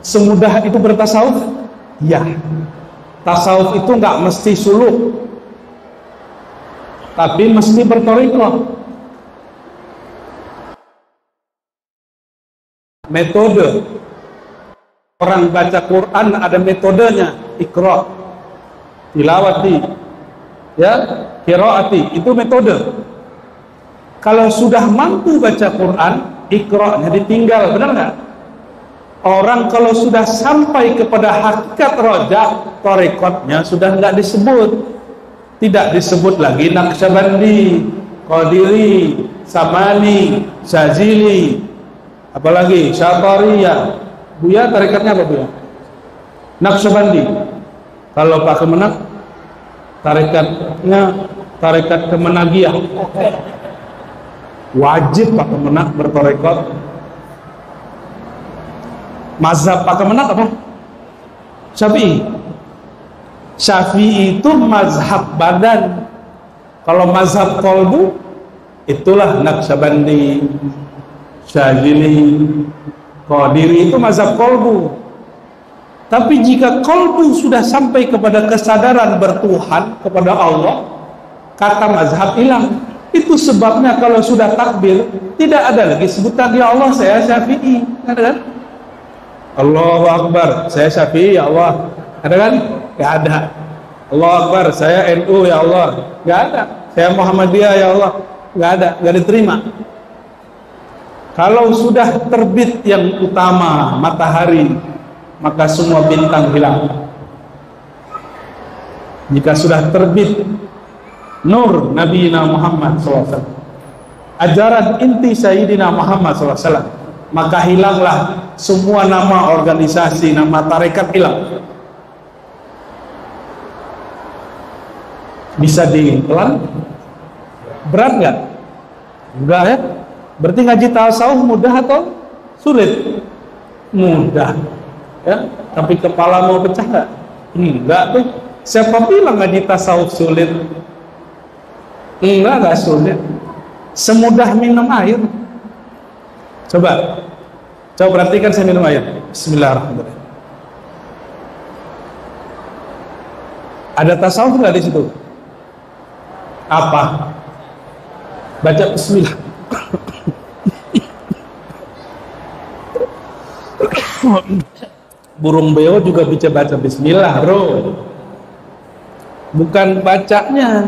Semudah itu bertasawuf? Ya. Tasawuf itu nggak mesti suluk, tapi mesti bertorikoh. Metode orang baca Quran ada metodenya. Iqra, tilawati, ya, qiraati, itu metode. Kalau sudah mampu baca Quran, Iqra-nya ditinggal, benar nggak? Orang kalau sudah sampai kepada hakikat rojak, tarekatnya sudah nggak disebut, tidak disebut lagi Naqsyabandi, Qadiri, Samani, Syazili, apalagi Syatariyah. Buya tarekatnya apa Buya? Naqsyabandi. Kalau Pak Kemenak, tarekatnya tarekat Kemenagiyah. Wajib Pak Kemenak bertarekat. Mazhab Pak Kemenak apa? Syafi'i. Syafi'i itu mazhab badan. Kalau mazhab qalbu, itulah Naqsyabandi, Syazili, Qadiri, itu mazhab qalbu. Tapi jika qalbu sudah sampai kepada kesadaran bertuhan kepada Allah, kata mazhab hilang. Itu sebabnya kalau sudah takbir, tidak ada lagi sebutan ya Allah saya Syafi'i, ada kan? Allahu Akbar, saya Syafi'i ya Allah, ada kan? Gak ada. Allahu Akbar, saya NU ya Allah, gak ada. Saya Muhammadiyah ya Allah, gak ada, gak diterima. Kalau sudah terbit yang utama matahari, maka semua bintang hilang. Jika sudah terbit nur Nabi Muhammad SAW, ajaran inti Sayyidina Muhammad SAW, maka hilanglah semua nama organisasi, nama tarekat hilang. Bisa dipelan? Berat nggak? Enggak ya? Berarti ngaji tasawuf mudah atau sulit? Mudah ya? Tapi kepala mau pecah nggak? Enggak tuh. Siapa bilang ngaji tasawuf sulit? Enggak sulit. Semudah minum air. Coba perhatikan saya minum air. Bismillahirrahmanirrahim. Ada tasawuf nggak di situ? Apa? Baca Bismillah. Burung beo juga bisa baca Bismillah, bro. Bukan bacanya.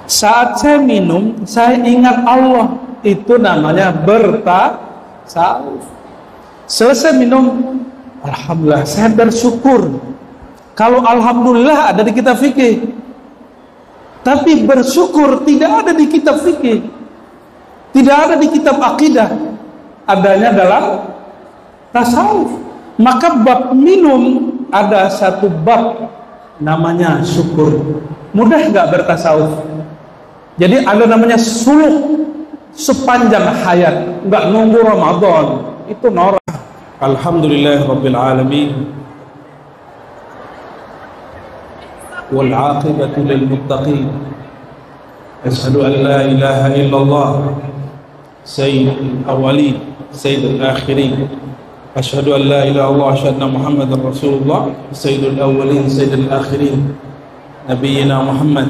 Saat saya minum, saya ingat Allah. Itu namanya bertasawuf. Selesai minum, alhamdulillah, saya bersyukur. Kalau alhamdulillah ada di kitab fikih, tapi bersyukur tidak ada di kitab fikih, tidak ada di kitab akidah, adanya dalam tasawuf. Maka bab minum ada satu bab namanya syukur. Mudah nggak bertasawuf? Jadi ada namanya suluk sepanjang hayat, nggak nunggu Ramadan, itu norak. Alhamdulillah Rabbil Alamin, wal aqibatu lil muttaqin. Asyhadu an la ilaha illallah sayyidul awwalin sayyidul akhirin. Asyhadu an la ilaha illallah asyhadu anna Muhammadar Rasulullah sayyidul awwalin sayyidul akhirin. Nabiyyina Muhammad,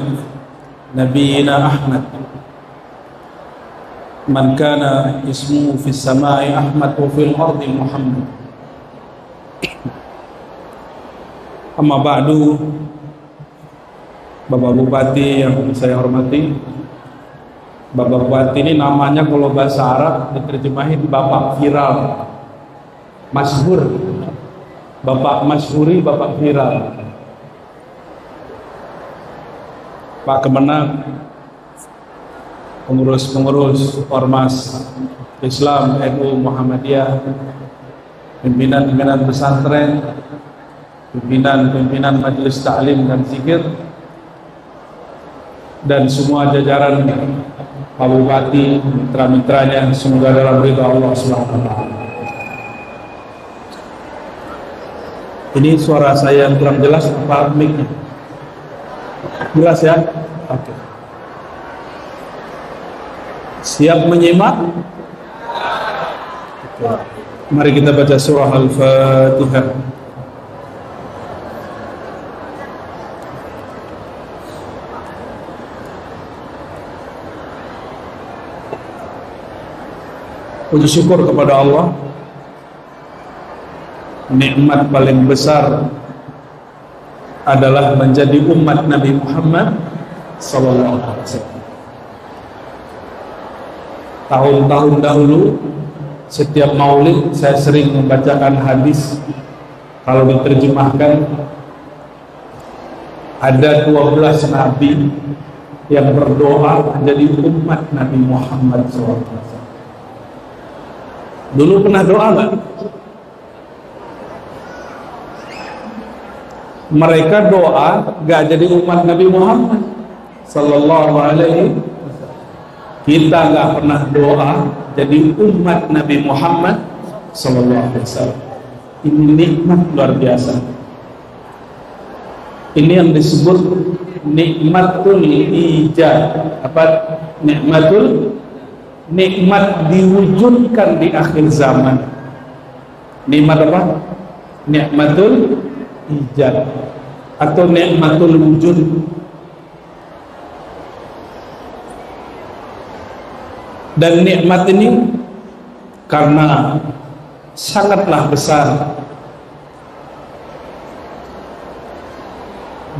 Nabiyyina Ahmad. Man kana ismuhu fis samai Ahmad wa fil ardi Muhammad. Amma ba'du. Bapak Bupati yang saya hormati, Bapak Bupati ini namanya kalau bahasa Arab diterjemahin Bapak Viral, masyhur, Bapak masyhuri, Bapak viral. Pak Kemenak, pengurus-pengurus Ormas Islam NU Muhammadiyah, pimpinan-pimpinan pesantren, pimpinan majelis taklim dan zikir, dan semua jajaran Pak Bupati, mitra-mitranya, semoga dalam ridha Allah SWT. Ini suara saya yang kurang jelas apa mic-nya? Jelas ya? Oke. Siap menyimak? Mari kita baca surah Al-Fatihah. Puji syukur kepada Allah. Nikmat paling besar adalah menjadi umat Nabi Muhammad sallallahu alaihi wasallam. Tahun-tahun dahulu setiap maulid saya sering membacakan hadis. Kalau diterjemahkan, ada 12 nabi yang berdoa menjadi umat Nabi Muhammad SAW. Dulu pernah doa nggak? Mereka doa nggak jadi umat Nabi Muhammad Sallallahu Alaihi Wasallam. Kita nggak pernah doa jadi umat Nabi Muhammad Sallallahu Alaihi Wasallam. Ini nikmat luar biasa. Ini yang disebut nikmatul ijad. Apa nikmat diwujudkan di akhir zaman. Nikmat apa? Nikmatul ijad atau nikmatul wujud. Dan nikmat ini karena sangatlah besar,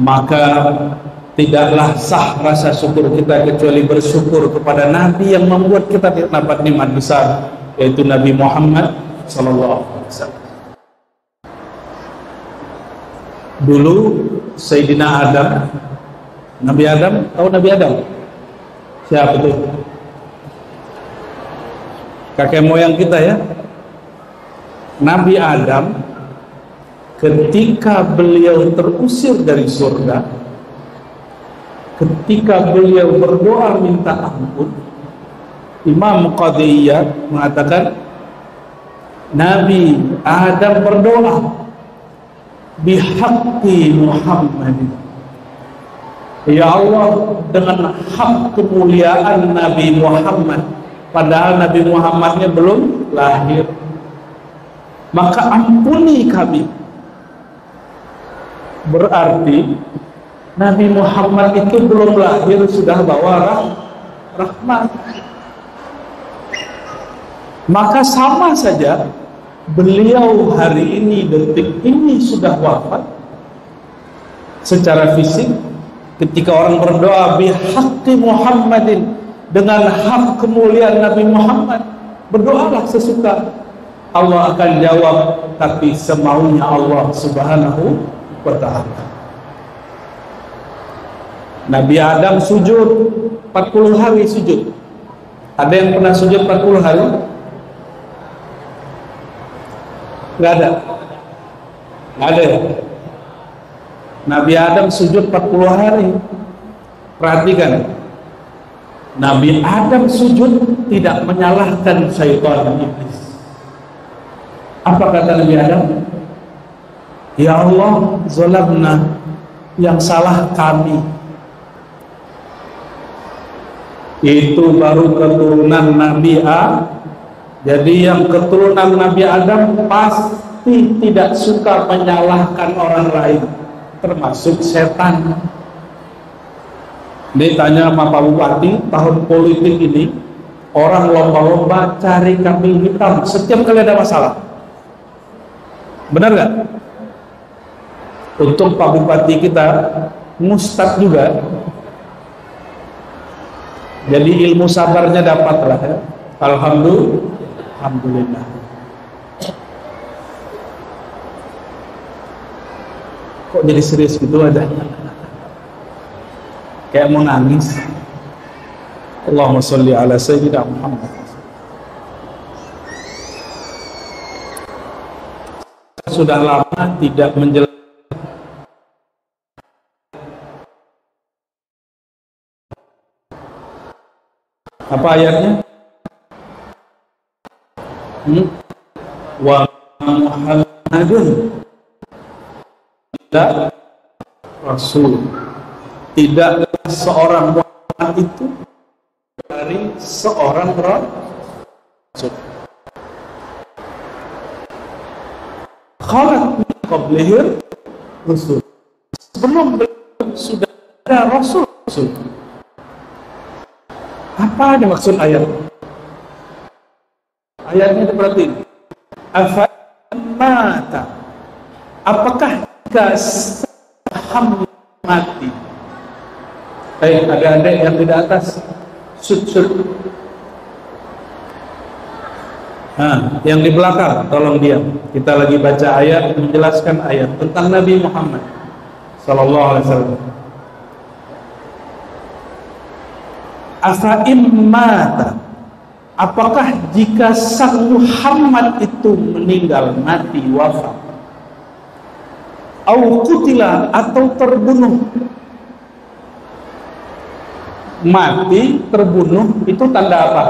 maka tidaklah sah rasa syukur kita kecuali bersyukur kepada Nabi yang membuat kita dapat nikmat besar, yaitu Nabi Muhammad sallallahu alaihi wasallam. Dulu Sayyidina Adam, Nabi Adam, tahu Nabi Adam? Siapa itu? Kakek moyang kita ya. Nabi Adam ketika beliau terusir dari surga, ketika beliau berdoa minta ampun, Imam Qadiyah mengatakan Nabi Adam berdoa bihaqqi Muhammad, ya Allah, dengan hak kemuliaan Nabi Muhammad, padahal Nabi Muhammadnya belum lahir, maka ampuni kami. Berarti Nabi Muhammad itu belum lahir sudah bawa rahmat. Maka sama saja beliau hari ini, detik ini sudah wafat secara fisik. Ketika orang berdoa bihaqqi Muhammadin, dengan hak kemuliaan Nabi Muhammad, berdoalah sesuka, Allah akan jawab, tapi semaunya Allah Subhanahu wa ta'ala. Nabi Adam sujud 40 hari sujud. Ada yang pernah sujud 40 hari? Nggak ada. Nggak ada ya? Nabi Adam sujud 40 hari. Perhatikan, Nabi Adam sujud tidak menyalahkan syaitan iblis. Apa kata Nabi Adam? Ya Allah, zalamna, yang salah kami. Itu baru keturunan Nabi Adam. Jadi yang keturunan Nabi Adam pasti tidak suka menyalahkan orang lain, termasuk setan. Ditanya sama Pak Bupati, tahun politik ini orang lomba-lomba cari kambing hitam setiap kali ada masalah. Benar gak? Untuk Pak Bupati kita Mustad juga, jadi ilmu sabarnya dapat lah ya. Alhamdulillah. Kok jadi serius gitu aja? Kayak mau nangis. Allahumma sholli ala sayyidina Muhammad. Sudah lama tidak menjelaskan apa ayatnya? Wa Muhammadun tidak Rasul, tidak seorang Muhammad itu dari seorang Rasul. khalat min qablihir rusul. Sebelum sudah ada rasul. Apa yang maksud ayat? Ayatnya seperti ini. Afa mata. Apakah jika saham mati? Ada yang di atas. Sud. Yang di belakang tolong diam. Kita lagi baca ayat, menjelaskan ayat tentang Nabi Muhammad sallallahu alaihi wasallam. Afa immata. Apakah jika sang Muhammad itu meninggal, mati, wafat, au qutila, atau terbunuh? Mati, terbunuh, itu tanda apa?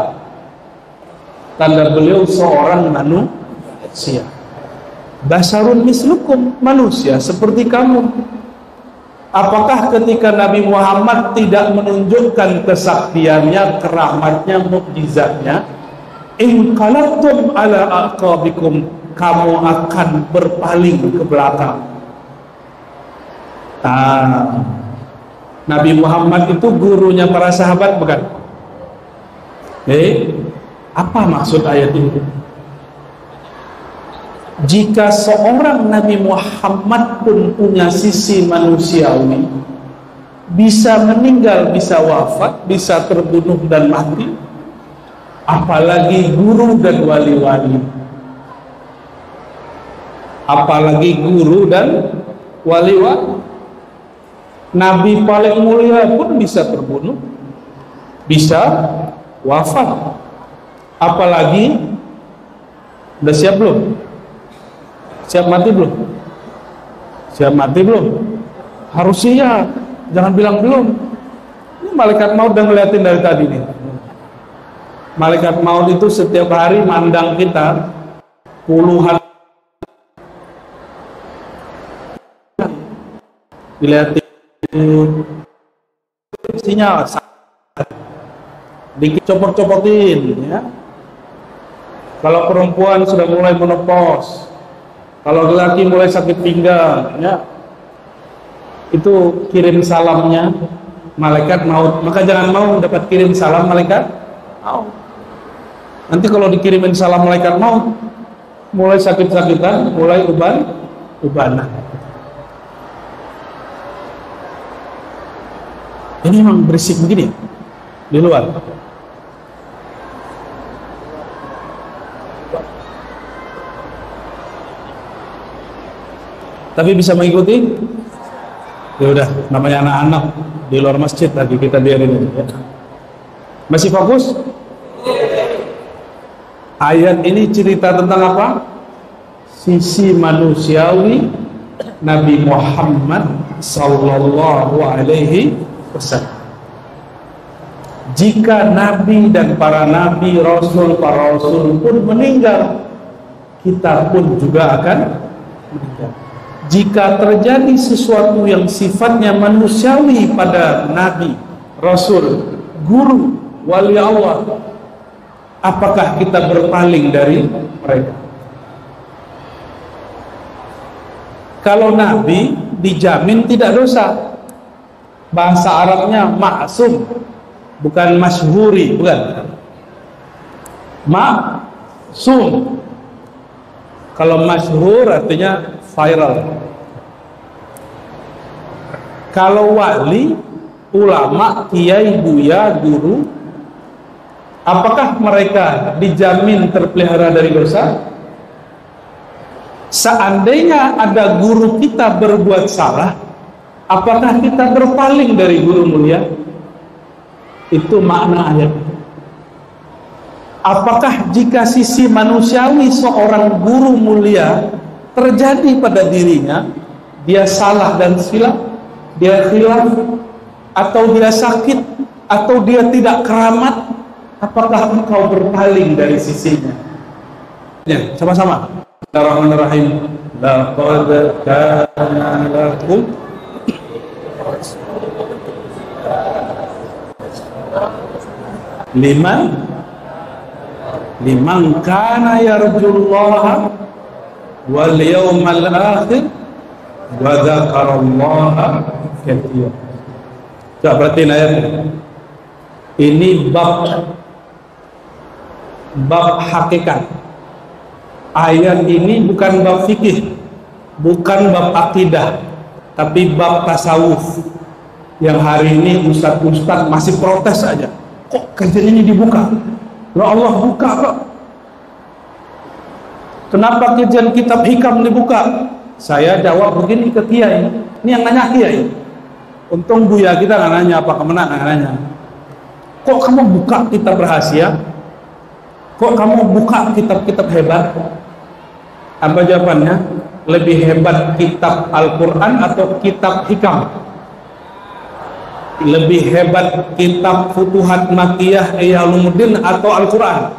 Tanda beliau seorang manusia. Basarun mislukum, manusia seperti kamu. Apakah ketika Nabi Muhammad tidak menunjukkan kesaktiannya, keramatnya, mukjizatnya, inqalabtum ala aqabikum, kamu akan berpaling ke belakang? Nabi Muhammad itu gurunya para sahabat, bukan? Apa maksud ayat ini? Jika seorang Nabi Muhammad pun punya sisi manusiawi, bisa meninggal, bisa wafat, bisa terbunuh dan mati, apalagi guru dan wali-wali. Apalagi guru dan wali-wali. Nabi paling mulia pun bisa terbunuh, bisa wafat. Apalagi, udah siap belum? Siap mati belum? Siap mati belum? Harus siap. Jangan bilang belum. Ini malaikat maut udah ngeliatin dari tadi nih. Malaikat maut itu setiap hari mandang kita puluhan. Dilihatin sinyal, dikit copot-copotin, ya. Kalau perempuan sudah mulai menopause, kalau laki mulai sakit pinggang, ya, itu kirim salamnya malaikat maut. Maka jangan mau dapat kirim salam malaikat maut. Nanti kalau dikirimin salam malaikat maut, mulai sakit-sakitan, mulai ubanan. Ini memang berisik begini di luar. Tapi bisa mengikuti? Ya udah, namanya anak-anak di luar masjid lagi, kita biarin ini, ya. Masih fokus? Ayat ini cerita tentang apa? Sisi manusiawi Nabi Muhammad sallallahu alaihi wasallam. Jika Nabi dan para Nabi, Rasul, para Rasul pun meninggal, kita pun juga akan meninggal. Jika terjadi sesuatu yang sifatnya manusiawi pada Nabi, Rasul, Guru, Wali Allah, apakah kita berpaling dari mereka? Kalau Nabi dijamin tidak dosa, bahasa Arabnya maksum, bukan masyhuri, bukan. Maksum. Kalau masyhur artinya viral. Kalau wali, ulama, kiai, buya, guru, apakah mereka dijamin terpelihara dari dosa? Seandainya ada guru kita berbuat salah, apakah kita berpaling dari guru mulia? Itu makna ayat. Apakah jika sisi manusiawi seorang guru mulia terjadi pada dirinya, dia salah dan silap, dia khilaf, atau dia sakit, atau dia tidak keramat, apakah engkau berpaling dari sisinya? Ya, sama-sama. Bismillahirrahmanirrahim. Laqad kana lakum liman kana yarjullaha wal yawmal akhir wa dzakarallaha katsiran. Coba perhatiin ayatnya. Ini bab hakikat. Ayat ini bukan bab fikih, bukan bab akidah, tapi bab tasawuf. Yang hari ini ustaz-ustaz masih protes aja. Kok kajian ini dibuka? Ya Allah buka kok. Kenapa kajian kitab hikam dibuka? Saya jawab begini ke kiai. Ini yang nanya kiai. Untung Buya kita nggak nanya, apa kemenang nggak nanya. Kok kamu buka kitab rahasia? Kok kamu buka kitab-kitab hebat? Apa jawabannya? Lebih hebat kitab Al-Quran atau kitab hikam? Lebih hebat kitab Futuhat Makkiyah Ihya Ulumuddin atau Al-Quran?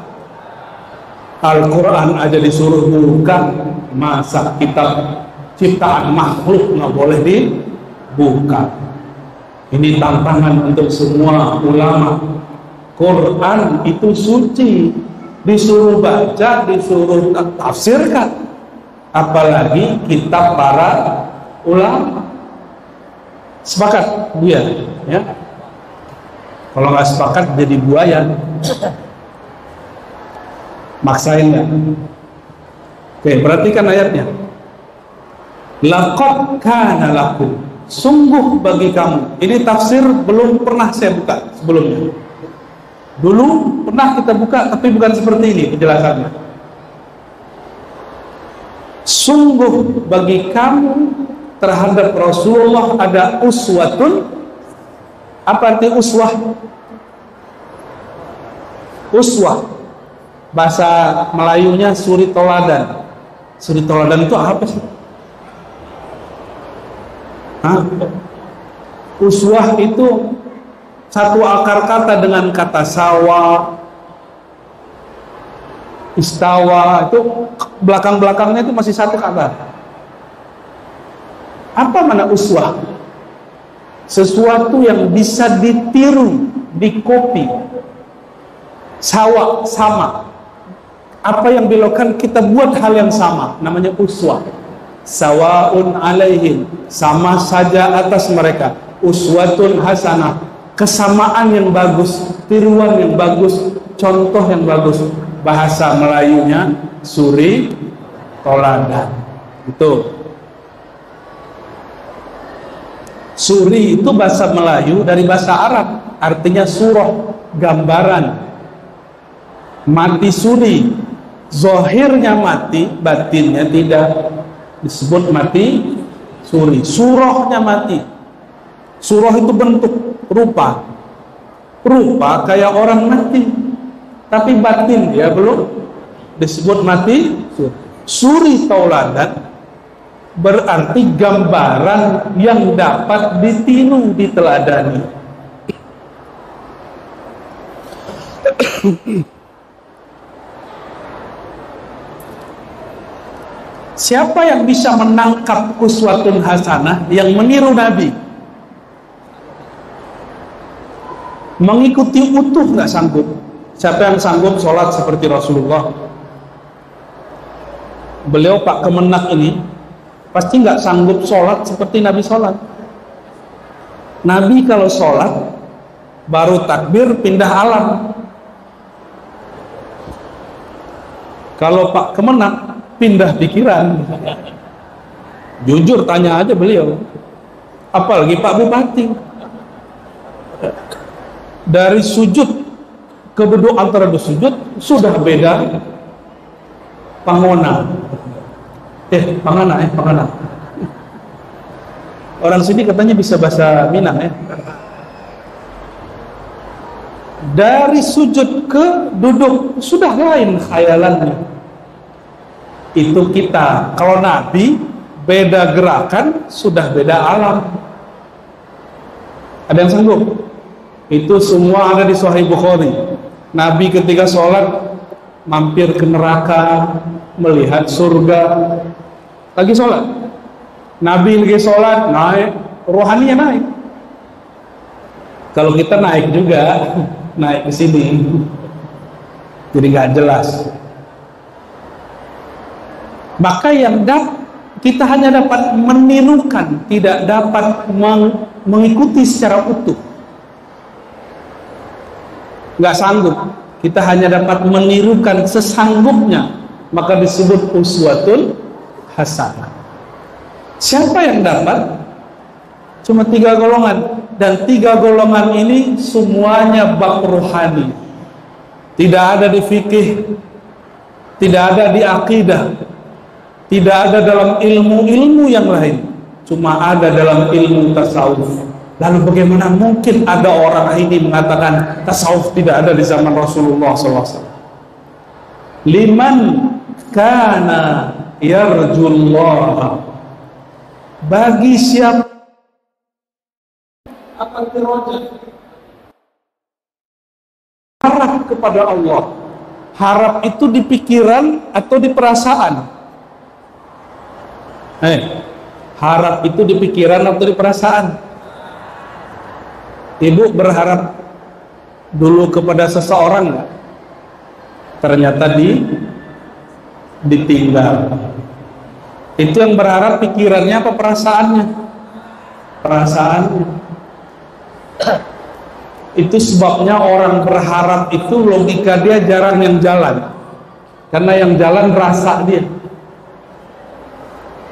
Al-Quran aja disuruh buka, masa kitab ciptaan makhluk nggak boleh dibuka? Ini tantangan untuk semua ulama. Quran itu suci, disuruh baca, disuruh tafsirkan. Apalagi kitab para ulama. Sepakat dia, ya? Kalau nggak sepakat jadi buaya. Maksain nggak? Oke, perhatikan ayatnya. Laqad kana lakum, sungguh bagi kamu. Ini tafsir belum pernah saya buka sebelumnya. Dulu pernah kita buka, tapi bukan seperti ini penjelasannya. Sungguh bagi kamu terhadap Rasulullah ada uswatun. Apa arti uswah? Uswah bahasa Melayunya suri toladan. Suri toladan itu apa sih? Hah? Uswah itu satu akar kata dengan kata sawa, istawa, itu belakang-belakangnya itu masih satu kata. Apa mana uswah? Sesuatu yang bisa ditiru, dikopi. Sawa, sama. Apa yang dilakukan kita buat hal yang sama, namanya uswah. Sawaun alaihim, sama saja atas mereka. Uswatun hasanah, kesamaan yang bagus, tiruan yang bagus, contoh yang bagus. Bahasa Melayunya suri toladan. Itu suri itu bahasa Melayu dari bahasa Arab, artinya surah, gambaran. Mati suri, zohirnya mati, batinnya tidak, disebut mati suri. Surahnya mati. Surah itu bentuk, rupa kayak orang mati, tapi batin dia belum, disebut mati suri. Suri tauladan berarti gambaran yang dapat ditiru, diteladani. Siapa yang bisa menangkap uswatun hasanah, yang meniru Nabi, mengikuti utuh, nggak sanggup. Siapa yang sanggup sholat seperti Rasulullah? Beliau Pak Kemenak ini pasti nggak sanggup sholat seperti Nabi sholat. Nabi kalau sholat baru takbir pindah alam. Kalau Pak Kemenak pindah pikiran. Jujur tanya aja beliau. Apalagi Pak Bupati. Dari sujud ke duduk, antara dua sujud sudah beda pangona. Pangana. Orang sini katanya bisa bahasa Minang ya. Dari sujud ke duduk sudah lain khayalannya. Itu kita. Kalau Nabi beda gerakan, sudah beda alam. Ada yang sanggup? Itu semua ada di Sahih Bukhari. Nabi ketika sholat mampir ke neraka, melihat surga. Lagi sholat, Nabi lagi sholat, naik, rohaninya naik. Kalau kita naik juga, naik ke sini, jadi nggak jelas. Maka kita hanya dapat menirukan, tidak dapat mengikuti secara utuh. Nggak sanggup. Kita hanya dapat menirukan sesanggupnya, maka disebut uswatul hasanah. Siapa yang dapat? Cuma 3 golongan, dan 3 golongan ini semuanya bab rohani. Tidak ada di fikih, tidak ada di akidah, tidak ada dalam ilmu-ilmu yang lain, cuma ada dalam ilmu tasawuf. Lalu bagaimana mungkin ada orang ini mengatakan tasawuf tidak ada di zaman Rasulullah SAW? Liman kana yarjullah, bagi siapa akan harap kepada Allah. Harap itu di pikiran atau di perasaan? Harap itu di pikiran atau di perasaan? Ibu berharap dulu kepada seseorang nggak? Ternyata ditinggal. Itu yang berharap pikirannya apa perasaannya? Perasaannya. Itu sebabnya orang berharap itu logika dia jarang yang jalan, karena yang jalan rasa dia.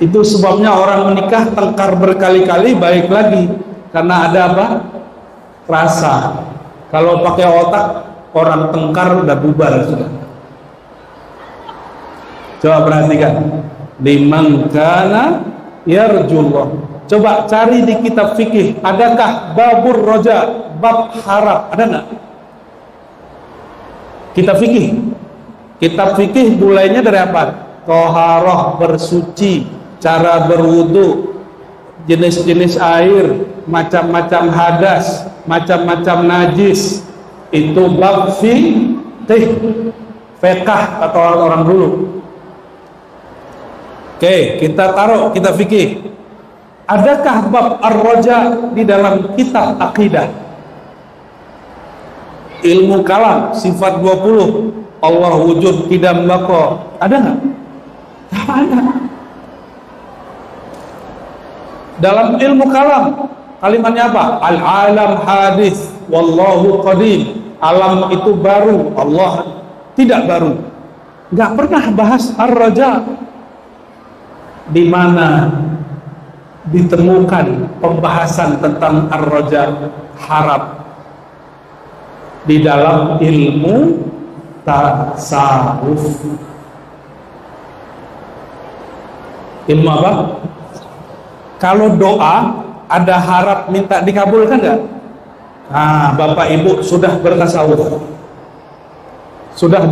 Itu sebabnya orang menikah tengkar berkali-kali, baik lagi karena ada apa? Rasa. Kalau pakai otak, orang tengkar udah bubar sudah. Coba perhatikan, liman kana yarjullah. Coba cari di kitab fikih, adakah babur roja, bab harap, ada nggak? Kitab fikih mulainya dari apa? Toharoh, bersuci, cara berwudu, jenis-jenis air, macam-macam hadas, macam-macam najis. Itu bab fiqh kata orang dulu. Oke, kita taruh kitab fikih. Adakah bab ar-roja di dalam kitab akidah? Ilmu kalam, sifat 20, Allah wujud, qidam, baqa, ada nggak? Tak ada. Dalam ilmu kalam, kalimatnya apa? Al-alam hadis, wallahu qadim. Alam itu baru, Allah tidak baru. Nggak pernah bahas ar-roja. Di mana ditemukan pembahasan tentang ar-roja, harap, di dalam ilmu tasawuf. Ilmu apa? Kalau doa ada harap minta dikabulkan nggak? Nah, Bapak Ibu sudah bertasawuf, sebentar.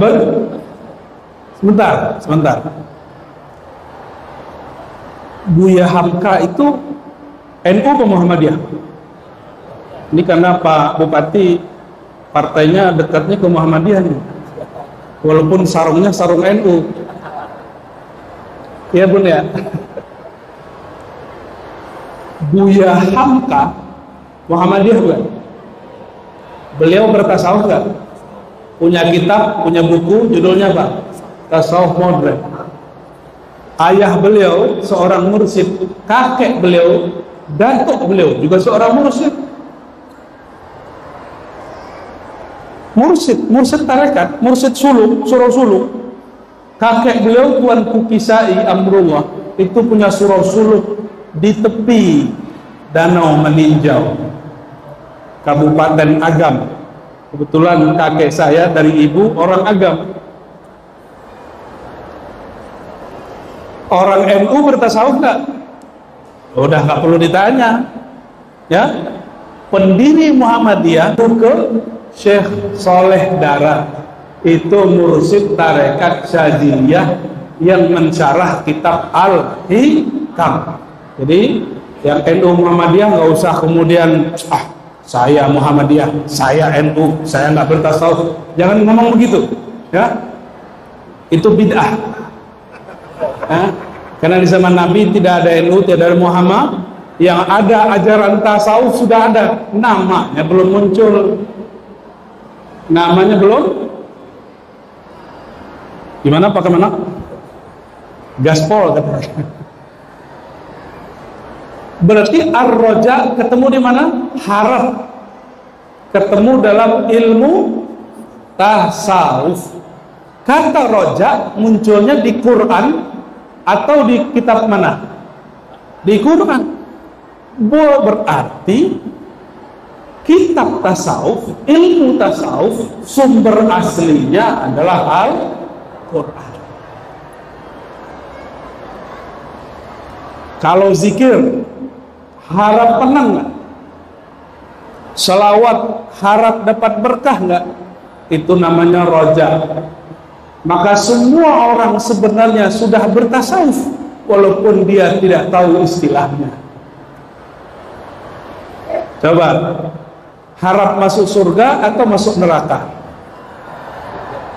Buya Hamka itu NU atau Muhammadiyah? Ini karena Pak Bupati partainya dekatnya ke Muhammadiyah nih. Walaupun sarungnya sarung NU. Iya Bun ya. Buya Hamka Muhammadiyah bukan? Beliau bertasawuf nggak? Punya kitab, punya buku, judulnya apa? Tasawuf Modern. Ayah beliau seorang mursyid, kakek beliau, datuk beliau juga seorang mursyid. Mursyid tarekat, mursyid suluk, surau suluk. Kakek beliau Tuan Kukisai Amrullah itu punya surau suluk di tepi Danau Meninjau, Kabupaten Agam. Kebetulan kakek saya dari ibu orang Agam. Orang NU bertasawuf nggak? Udah nggak perlu ditanya, ya. Pendiri Muhammadiyah itu ke Syekh Soleh Darat, itu mursyid tarekat Syadziliyah yang mensyarah kitab Al-Hikam. Jadi yang NU Muhammadiyah nggak usah kemudian saya Muhammadiyah, saya NU, saya nggak bertasawuf. Jangan ngomong begitu, ya. Itu bid'ah. Karena di zaman Nabi tidak ada NU, tidak ada Muhammad. Yang ada ajaran tasawuf sudah ada, namanya belum muncul. Namanya belum. Gimana Pak Kemenak? gaspol katanya. Berarti ar-roja ketemu di mana? Harap. Ketemu dalam ilmu tasawuf. Kata roja munculnya di Quran atau di kitab mana? Di Quran. Berarti kitab tasawuf, ilmu tasawuf, sumber aslinya adalah Al-Quran. Kalau zikir, harap tenang nggak? Selawat, harap dapat berkah nggak? Itu namanya roja. Maka semua orang sebenarnya sudah bertasawuf, walaupun dia tidak tahu istilahnya. Coba, harap masuk surga atau masuk neraka?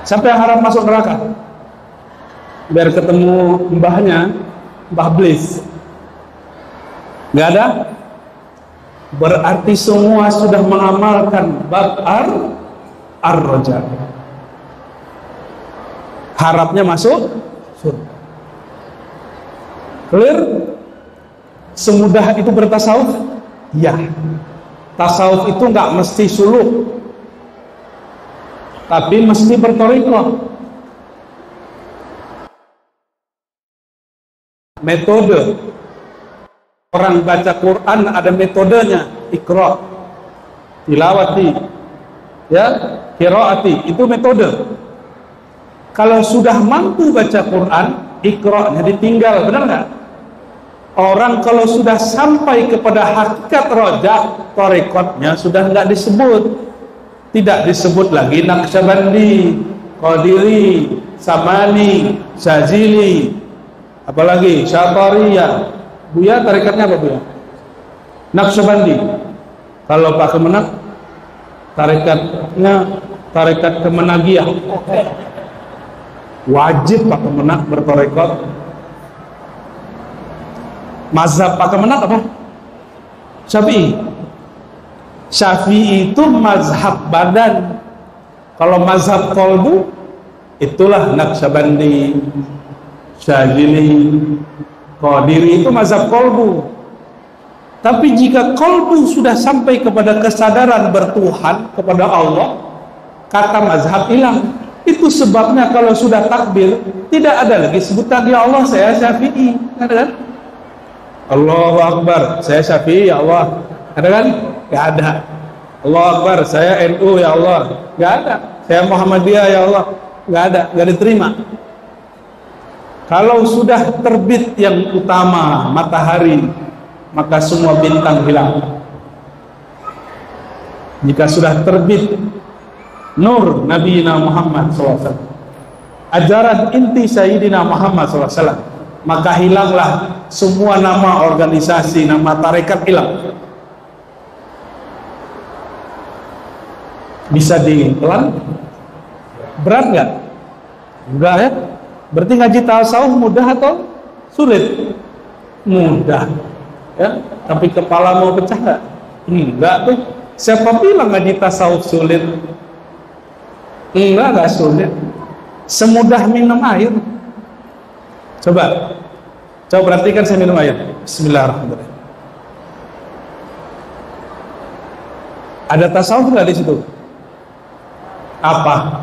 Siapa yang harap masuk neraka? Biar ketemu mbahnya, Mbah Blis. Nggak ada? Berarti semua sudah mengamalkan bab ar-roja. Harapnya masuk surga. Clear? Semudah itu bertasawuf? Ya. Tasawuf itu nggak mesti suluk, tapi mesti bertorikoh. Metode orang baca Quran ada metodenya. Iqra, tilawati, ya, qiraati, itu metode. Kalau sudah mampu baca Quran, Iqra-nya ditinggal, benar nggak? Orang kalau sudah sampai kepada hakikat roja, tarekatnya sudah nggak disebut, tidak disebut lagi Naqsyabandi, Qadiri, Samani, Syazili, apalagi Syatariyah. Buya tarekatnya apa Buya? Naqsyabandi. Kalau Pak Kemenak, tarekatnya tarekat Kemenagiyah. Wajib Pak Kemenak bertarekat. Mazhab Pak Kemenak apa? Syafi'i. Syafi'i itu mazhab badan. Kalau mazhab kolbu, itulah Naqsyabandi, Syazili, Qadiri, itu mazhab kolbu. Tapi jika kolbu sudah sampai kepada kesadaran bertuhan kepada Allah, kata mazhab hilang. Itu sebabnya kalau sudah takbir, tidak ada lagi sebutan ya Allah saya Syafi'i, ada kan? Allahu Akbar, saya Syafi'i ya Allah, ada kan? Gak ada. Allahu Akbar, saya NU ya Allah, gak ada. Saya Muhammadiyah ya Allah, gak ada, gak diterima. Kalau sudah terbit yang utama matahari, maka semua bintang hilang. Jika sudah terbit nur Nabi Muhammad SAW, ajaran inti Sayyidina Muhammad SAW, maka hilanglah semua nama organisasi, nama tarekat hilang. Bisa dipelan? Berat nggak? Enggak ya? Berarti ngaji tasawuf mudah atau sulit? Mudah ya, tapi kepala mau pecah nggak? Enggak tuh. Siapa bilang ngaji tasawuf sulit? Enggak sulit. Semudah minum air. Coba perhatikan saya minum air. Bismillahirrahmanirrahim. Ada tasawuf nggak di situ? Apa?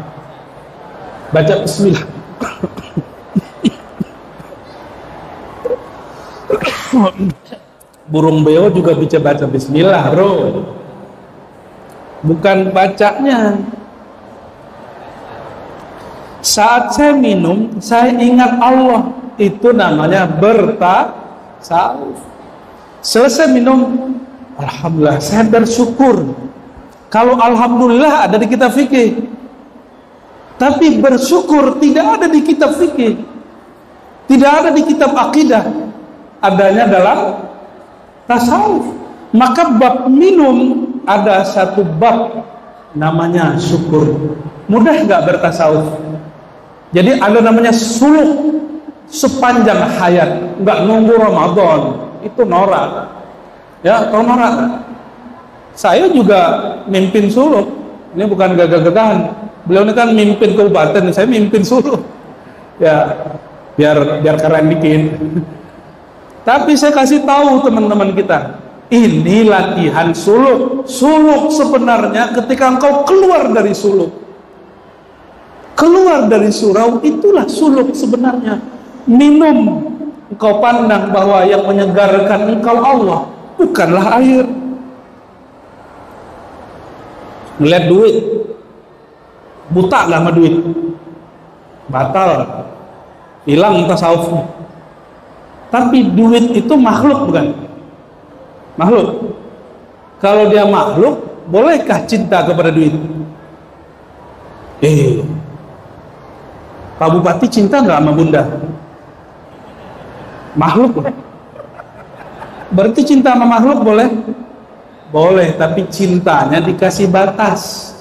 Baca Bismillah. Burung beo juga bisa baca Bismillah, bro. Bukan bacanya. Saat saya minum, saya ingat Allah. Itu namanya bertasawuf. Selesai minum, alhamdulillah, saya bersyukur. Kalau alhamdulillah ada di kitab fikih, tapi bersyukur tidak ada di kitab fikih, tidak ada di kitab akidah, adanya dalam tasawuf. Maka bab minum ada satu bab namanya syukur. Mudah nggak bertasawuf? Jadi ada namanya suluk sepanjang hayat, nggak nunggu Ramadan, itu norak. Ya, tahu norak? Saya juga mimpin suluk. Ini bukan gagah-gagahan. Beliau ini kan mimpin kabupaten, saya mimpin suluk. Ya, biar keren dikit. Tapi saya kasih tahu teman-teman kita, ini latihan suluk. Suluk sebenarnya ketika engkau keluar dari suluk, keluar dari surau, itulah suluk sebenarnya. Minum, engkau pandang bahwa yang menyegarkan engkau Allah, bukanlah air. Melihat duit, buta gak sama duit, batal, hilang tasawufnya. Tapi duit itu makhluk bukan? Makhluk. Kalau dia makhluk, bolehkah cinta kepada duit? Pak Bupati cinta nggak sama Bunda? Makhluk. Berarti cinta sama makhluk boleh? Boleh, tapi cintanya dikasih batas.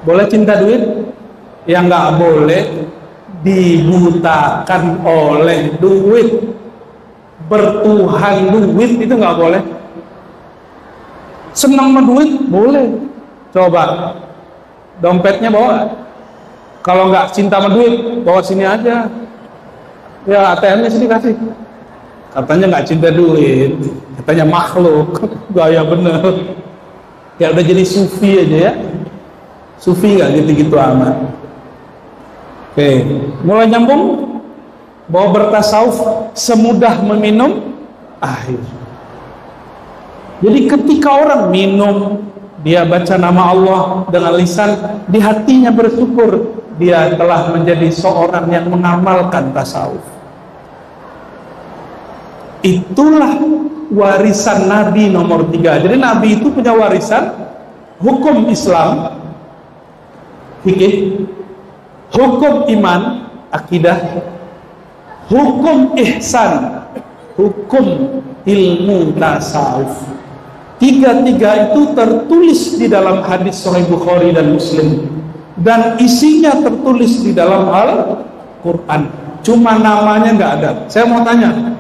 Boleh cinta duit? Yang nggak boleh dibutakan oleh duit, bertuhan duit, itu nggak boleh. Senang sama duit boleh, coba dompetnya bawa. Kalau nggak cinta sama duit, bawa sini aja, ya ATM-nya sini kasih. Katanya nggak cinta duit, katanya makhluk. Gaya bener, ya udah jadi sufi aja ya. Sufi nggak gitu-gitu amat. Oke, mulai nyambung bahwa bertasawuf semudah meminum air. Jadi ketika orang minum, dia baca nama Allah dengan lisan, di hatinya bersyukur, dia telah menjadi seorang yang mengamalkan tasawuf. Itulah warisan Nabi nomor 3. Jadi Nabi itu punya warisan hukum Islam, fikih, hukum iman, akidah, hukum ihsan, hukum ilmu tasawuf. Tiga-tiga itu tertulis di dalam hadis Sahih Bukhari dan Muslim, dan isinya tertulis di dalam Al-Quran. Cuma namanya nggak ada. Saya mau tanya,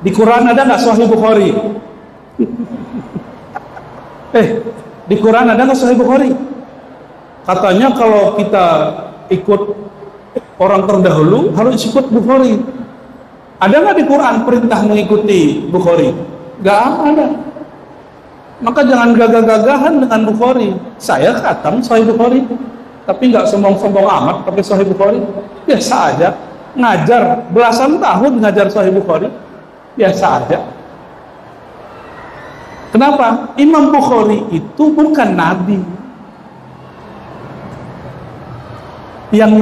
di Quran ada nggak Sahih Bukhari? Di Quran ada nggak Sahih Bukhari? Katanya kalau kita ikut orang terdahulu harus ikut Bukhari. Ada nggak di Quran perintah mengikuti Bukhari? Nggak ada. Maka jangan gagah-gagahan dengan Bukhari. Saya khatam Sahih Bukhari, tapi nggak sombong-sombong amat pakai Sahih Bukhari. Biasa aja. Ngajar belasan tahun ngajar Sahih Bukhari, biasa aja. Kenapa? Imam Bukhari itu bukan nabi. Yang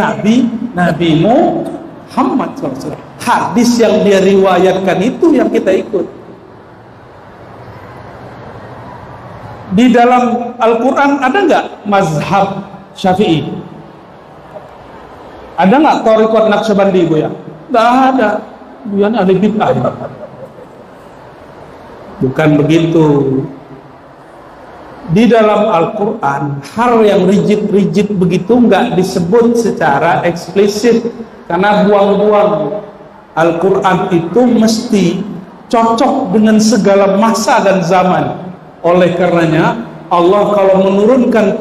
Nabi Muhammad SAW. Hadis yang dia riwayatkan itu yang kita ikut. Di dalam Al-Quran ada nggak mazhab Syafi'i? Ada nggak Thariqat Naqsyabandi, Bu ya? Nggak ada. Bu ya ahli bid'ah. Bukan begitu. Di dalam Al-Quran, hal yang rigid begitu nggak disebut secara eksplisit, karena buang-buang. Al-Quran itu mesti cocok dengan segala masa dan zaman. Oleh karenanya, Allah kalau menurunkan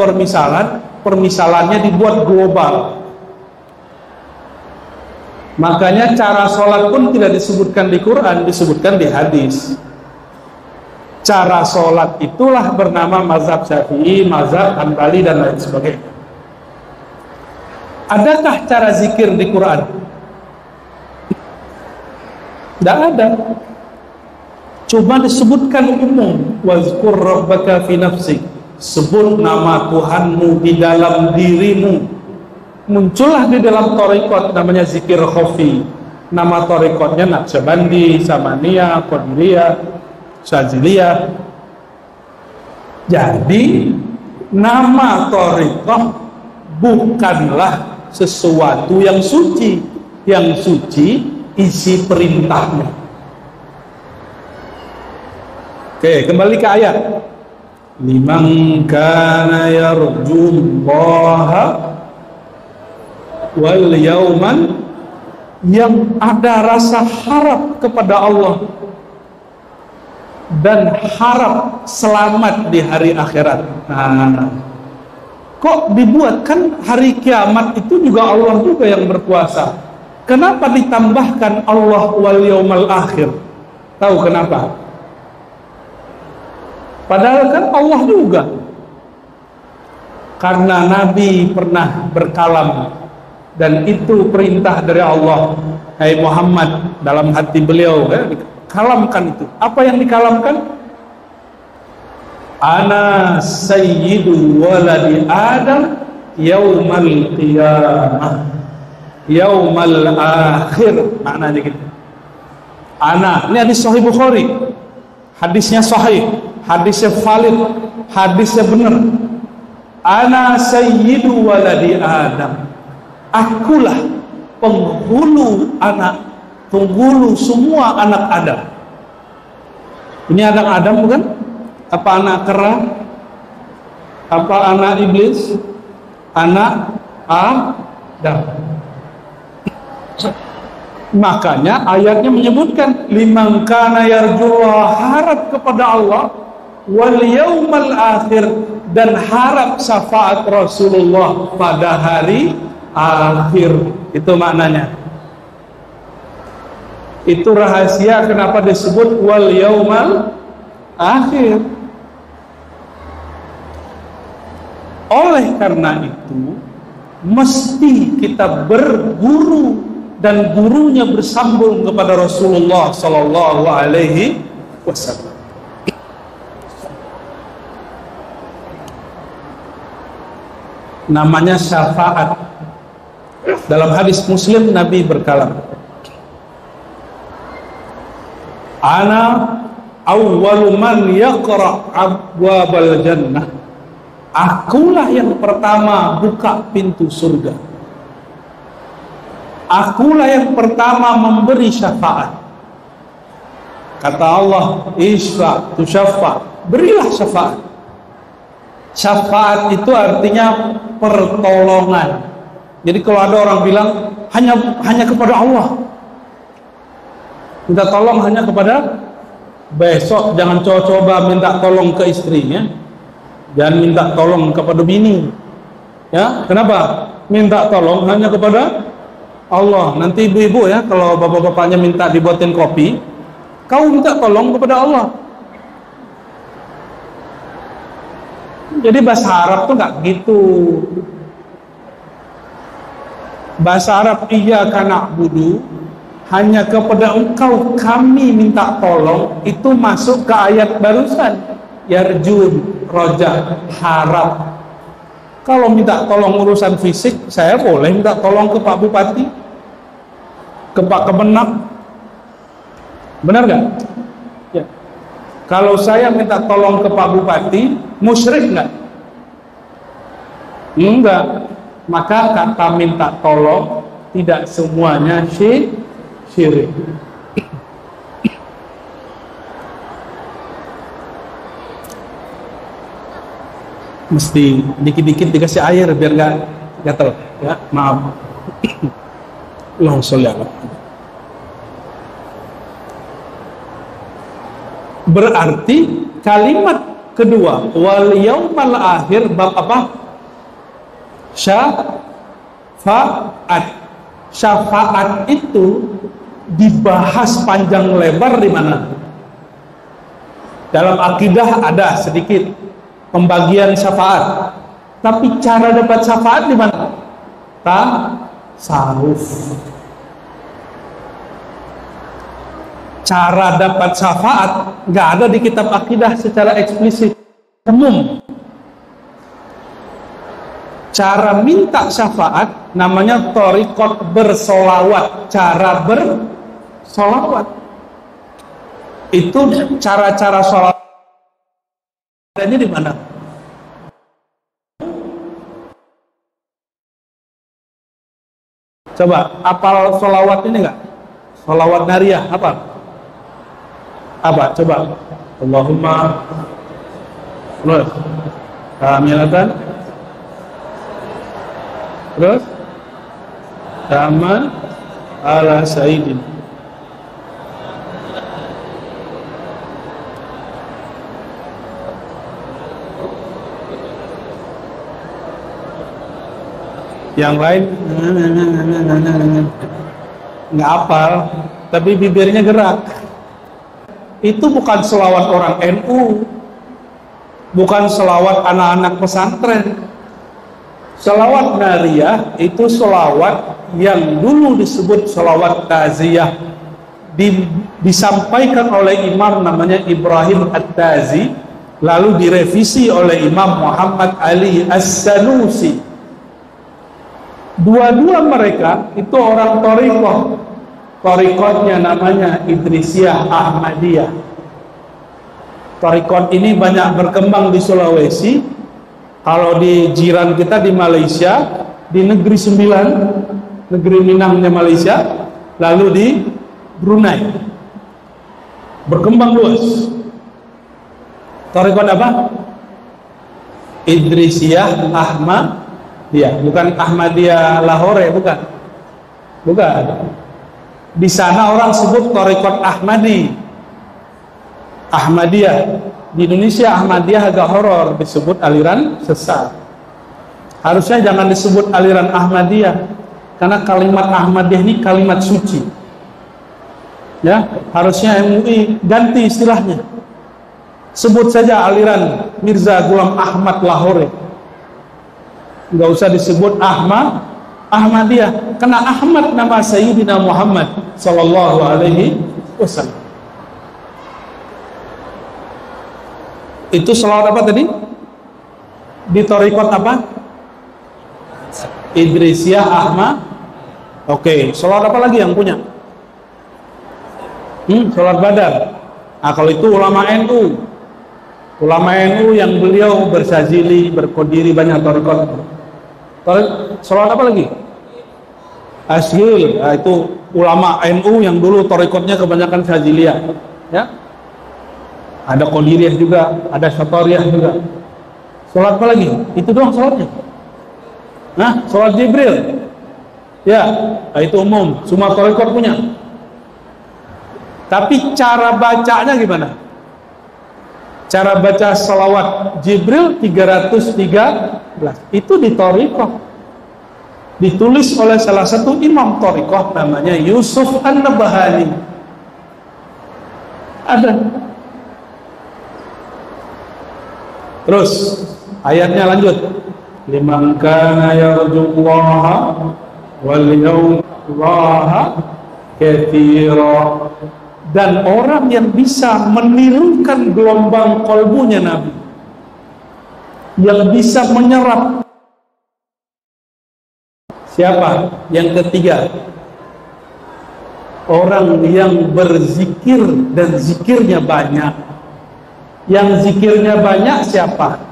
permisalannya dibuat global. Makanya cara sholat pun tidak disebutkan di Quran, disebutkan di hadis. Cara sholat itulah bernama mazhab Syafi'i, mazhab Hanbali, dan lain sebagainya. Adakah cara zikir di Quran? Tidak ada. Coba disebutkan umum. Wazkur rabbaka fi nafsik. Sebut nama Tuhanmu di dalam dirimu. Muncullah di dalam thariqat namanya zikir khafi. Nama thariqatnya Naqsyabandi, Samaniyah, Qadiriyah, Syadziliyah. Jadi nama thariqah bukanlah sesuatu yang suci. Yang suci isi perintahnya. Oke, kembali ke ayat. Liman kana yarjullaha wal yauman, yang ada rasa harap kepada Allah dan harap selamat di hari akhirat. Nah, kok dibuat? Kan hari kiamat itu juga Allah juga yang berkuasa. Kenapa ditambahkan Allah wal yaumal akhir? Tahu kenapa? Padahal kan Allah juga. Karena Nabi pernah berkalam, dan itu perintah dari Allah. Hai Muhammad, dalam hati beliau kalamkan itu. Apa yang dikalamkan? Ana sayyidu waladi Adam yaumal qiyamah yaumal akhir, maknanya gitu. Ana, ini hadis Sahih Bukhari, hadisnya sahih, hadisnya valid, hadisnya benar. Ana sayyidu waladi Adam, akulah penghulu semua anak Adam. Ini anak Adam bukan? Apa anak kera? Apa anak iblis? Anak Adam. Makanya ayatnya menyebutkan liman kana yarjullah, harap kepada Allah, wal yaumal akhir, dan harap syafaat Rasulullah pada hari akhir. Itu maknanya. Itu rahasia kenapa disebut wal yaumal akhir. Oleh karena itu mesti kita berguru, dan gurunya bersambung kepada Rasulullah sallallahu alaihi wasallam. Namanya syafaat. Dalam hadis Muslim Nabi berkalam, ana awwalu man yaqra abwabal jannah, akulah yang pertama buka pintu surga. Akulah yang pertama memberi syafaat. Kata Allah, isfa tu syafa', berilah syafaat. Syafaat itu artinya pertolongan. Jadi kalau ada orang bilang hanya kepada Allah, minta tolong hanya kepada, besok jangan coba-coba minta tolong ke istrinya, jangan minta tolong kepada bini. Ya, kenapa? Minta tolong hanya kepada Allah. Nanti ibu-ibu ya, kalau bapak-bapaknya minta dibuatin kopi, kau minta tolong kepada Allah. Jadi bahasa Arab tuh nggak gitu. Bahasa Arab iyyaka na'budu, hanya kepada engkau kami minta tolong, itu masuk ke ayat barusan, yarjun, roja, harap. Kalau minta tolong urusan fisik, saya boleh minta tolong ke Pak Bupati, ke Pak Kemenak, benar nggak? Ya. Kalau saya minta tolong ke Pak Bupati, musyrik nggak? Enggak. Maka kata minta tolong tidak semuanya syirik. Mesti dikit-dikit dikasih air biar nggak gatal ya, maaf. Allahumma sholli ala Muhammad. Berarti kalimat kedua wal yaumal akhir, bab apa? Syafaat. Syafaat itu dibahas panjang lebar di mana? Dalam akidah ada sedikit pembagian syafaat, tapi cara dapat syafaat di mana? Tasawuf. Cara dapat syafaat nggak ada di kitab akidah secara eksplisit, umum. Cara minta syafaat namanya thariqat bersolawat, cara bersolawat. Itu cara-cara solawat adanya di mana? Coba apal solawat ini enggak? Solawat nariyah apa? Apa? Coba. Allahumma terus kamilatan, terus taman ala sayyidin. Yang lain nggak hafal, tapi bibirnya gerak. Itu bukan selawat orang NU, bukan selawat anak-anak pesantren. Selawat nariyah itu selawat yang dulu disebut selawat taziyah, disampaikan oleh imam namanya Ibrahim At-Tazi, lalu direvisi oleh Imam Muhammad Ali As-Sanusi. Dua-dua mereka itu orang thariqah. Thariqatnya namanya Idrisiyah Ahmadiyah. Thariqat ini banyak berkembang di Sulawesi. Kalau di jiran kita di Malaysia, di Negeri Sembilan, Negeri Minangnya Malaysia, lalu di Brunei, berkembang luas. Thariqat apa? Idrisiyah Ahmadiyah, bukan Ahmadiyah Lahore, bukan. Di sana orang sebut Thariqat Ahmadiyah. Di Indonesia Ahmadiyah agak horor, disebut aliran sesat. Harusnya jangan disebut aliran Ahmadiyah, karena kalimat Ahmadiyah ini kalimat suci. Ya, harusnya MUI ganti istilahnya. Sebut saja aliran Mirza Ghulam Ahmad Lahore. Enggak usah disebut Ahmadiyah, karena Ahmad nama Sayyidina Muhammad sallallahu alaihi wasallam. Itu selawat apa tadi? Di thariqat apa? Idrisiyah Ahmad. Oke, selawat apa lagi yang punya? Selawat Badar. Nah, kalau itu ulama NU. Ulama NU yang beliau bersazili, berkodiri banyak thariqat. Selawat apa lagi? Asgil. Nah, itu ulama NU yang dulu thariqatnya kebanyakan Syaziliyah, ya. Ada Qadiriyah juga, ada Syatariyah juga. Salat apa lagi? Itu doang salatnya. Nah, salat Jibril. Ya, itu umum, semua thariqat punya. Tapi cara bacanya gimana? Cara baca salawat Jibril 313. Itu di thariqat. Ditulis oleh salah satu imam thariqat namanya Yusuf An-Nabhani. Ada. Terus ayatnya lanjut. Liman kana yarjullaha wal yawmallaha katsira. Dan orang yang bisa menirukan gelombang kolbunya Nabi, yang bisa menyerap. Siapa? Yang ketiga, orang yang berzikir dan zikirnya banyak. Yang zikirnya banyak siapa?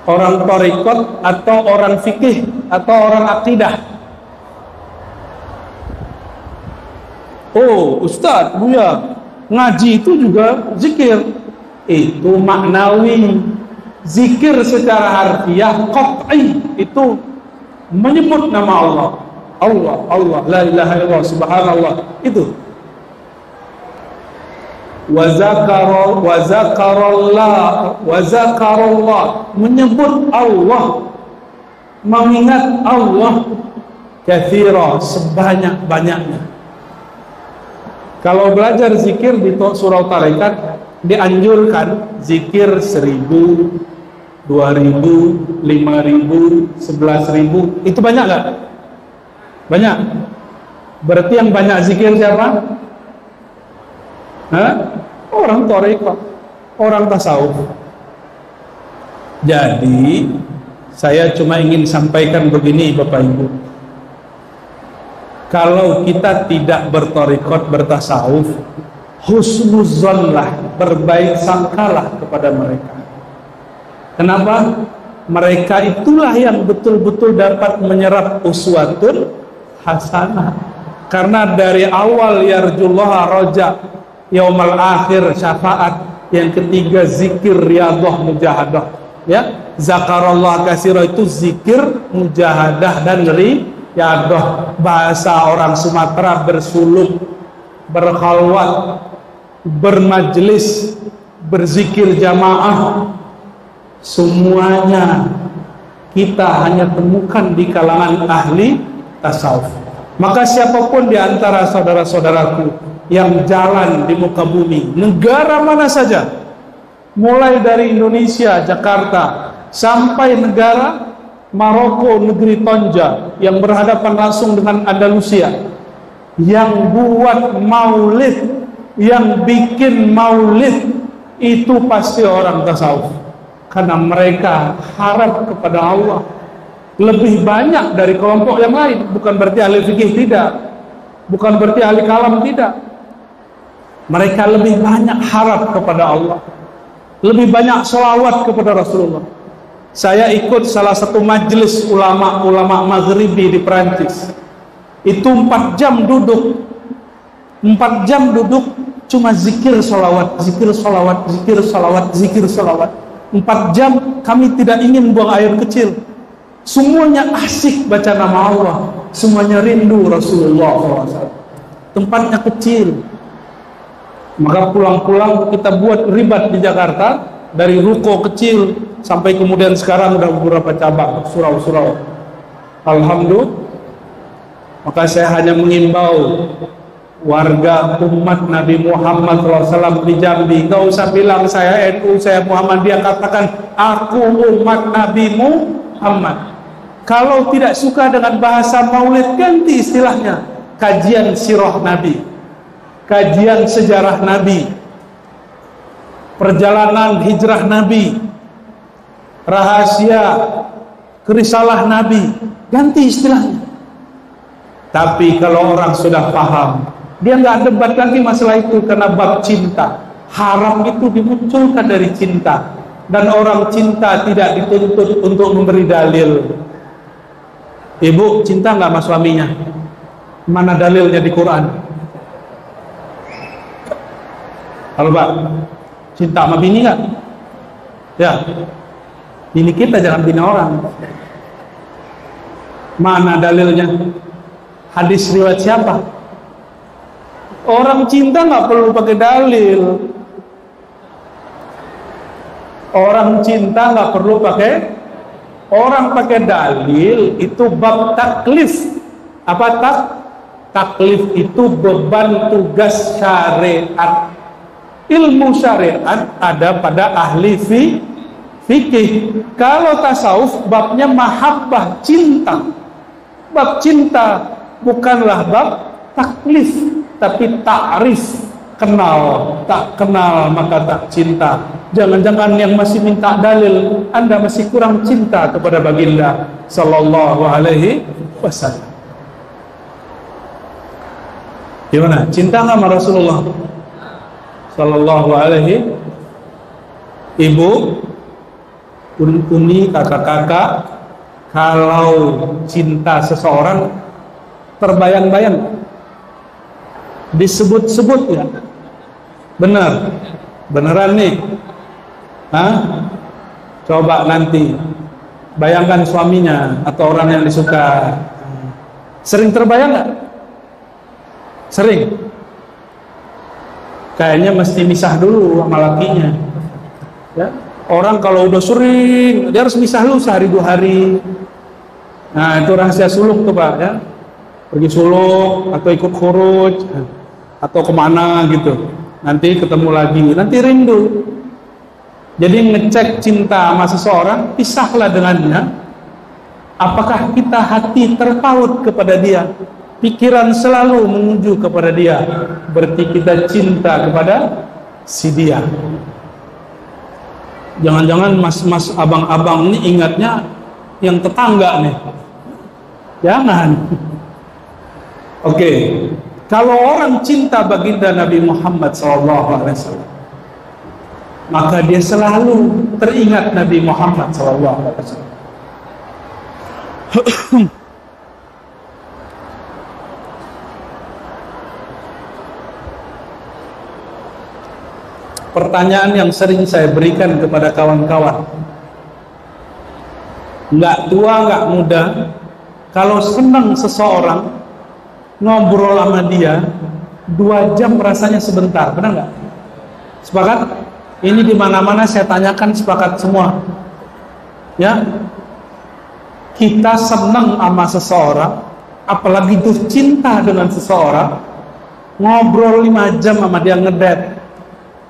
Orang thariqat atau orang fikih atau orang akidah? Oh, Ustadz, Buya, ngaji itu juga zikir. Itu maknawi. Zikir secara harfiah qat'i itu menyebut nama Allah. Allah, la ilaha illallah, subhanallah. Itu. Wa zakarallah, menyebut Allah, mengingat Allah, katsira, sebanyak-banyaknya. Kalau belajar zikir di surah Tarikat, dianjurkan zikir 1000, 2000, 5000, 11000. Itu banyak gak? Banyak. Berarti yang banyak zikir siapa? Orang thariqah, orang tasawuf. Jadi saya cuma ingin sampaikan begini Bapak Ibu. Kalau kita tidak berthariqat, bertasawuf, husnuzonlah, berbaik sangkalah kepada mereka. Kenapa? Mereka itulah yang betul-betul dapat menyerap uswatun hasanah. Karena dari awal yarjullaha roja, yaumal akhir syafaat, yang ketiga zikir riyadhah mujahadah, ya. Zakarallah katsira itu zikir, mujahadah dan riyadhah. Bahasa orang Sumatera bersuluk, berkhalwat, bermajlis, berzikir jamaah, semuanya kita hanya temukan di kalangan ahli tasawuf. Maka siapapun di antara saudara-saudaraku yang jalan di muka bumi, negara mana saja, mulai dari Indonesia, Jakarta, sampai negara Maroko, negeri Tonja yang berhadapan langsung dengan Andalusia, yang buat maulid, yang bikin maulid, itu pasti orang tasawuf, karena mereka harap kepada Allah lebih banyak dari kelompok yang lain. Bukan berarti ahli fikih, tidak, bukan berarti ahli kalam, tidak. Mereka lebih banyak harap kepada Allah, lebih banyak sholawat kepada Rasulullah. Saya ikut salah satu majelis ulama Maghribi di Perancis. Itu 4 jam duduk, 4 jam duduk cuma zikir sholawat, zikir sholawat, zikir sholawat, zikir sholawat. 4 jam kami tidak ingin buang air kecil. Semuanya asik baca nama Allah, semuanya rindu Rasulullah SAW. Tempatnya kecil. Maka pulang-pulang kita buat ribat di Jakarta, dari ruko kecil sampai kemudian sekarang udah beberapa cabang, surau-surau. Alhamdulillah. Maka saya hanya mengimbau warga umat Nabi Muhammad SAW di Jambi, gak usah bilang saya NU, saya Muhammadiyah, katakan aku umat Nabi Muhammad. Kalau tidak suka dengan bahasa maulid, ganti istilahnya, kajian sirah Nabi, kajian sejarah Nabi, perjalanan hijrah Nabi, rahasia kerisalah Nabi, ganti istilahnya. Tapi kalau orang sudah paham, dia nggak debat lagi masalah itu, karena bab cinta. Haram itu dimunculkan dari cinta, dan orang cinta tidak dituntut untuk memberi dalil. Ibu cinta nggak sama suaminya? Mana dalilnya di Quran? Halo Pak, cinta sama bini nggak? Ya, bini kita, jangan bini orang. Mana dalilnya? Hadis riwayat siapa? Orang cinta nggak perlu pakai dalil. Orang cinta nggak perlu pakai. Orang pakai dalil itu bab taklif. Apa taklif itu beban tugas syariat. Ilmu syariat ada pada ahli fikih. Kalau tasawuf babnya mahabbah, cinta. Bab cinta bukanlah bab taklif, tapi ta'rif. Kenal, tak kenal maka tak cinta. Jangan-jangan yang masih minta dalil, Anda masih kurang cinta kepada baginda sallallahu alaihi wasallam. Gimana? Cinta nggak sama Rasulullah sallallahu alaihi? Ibu, uni, kakak-kakak, kalau cinta seseorang terbayang-bayang, disebut-sebut ya, benar, beneran nih. Coba nanti bayangkan suaminya atau orang yang disuka, sering terbayang nggak? Sering. Kayaknya mesti misah dulu sama lakinya. Ya, orang kalau udah sering, dia harus misah dulu sehari 2 hari. Nah, itu rahasia suluk tuh Pak ya. Pergi suluk atau ikut khuruj atau kemana gitu, nanti ketemu lagi, nanti rindu. Jadi ngecek cinta sama seseorang, pisahlah dengannya. Apakah kita hati terpaut kepada dia, pikiran selalu menuju kepada dia, berarti kita cinta kepada si dia. Jangan-jangan mas-mas, abang-abang ini ingatnya yang tetangga nih, jangan. Oke. Kalau orang cinta baginda Nabi Muhammad SAW, maka dia selalu teringat Nabi Muhammad SAW. Pertanyaan yang sering saya berikan kepada kawan-kawan, nggak tua nggak muda, kalau senang seseorang, ngobrol sama dia 2 jam rasanya sebentar, benar nggak? Sepakat? Ini di mana-mana saya tanyakan, sepakat semua. Ya, kita senang sama seseorang apalagi tuh cinta dengan seseorang, ngobrol 5 jam sama dia, ngedet.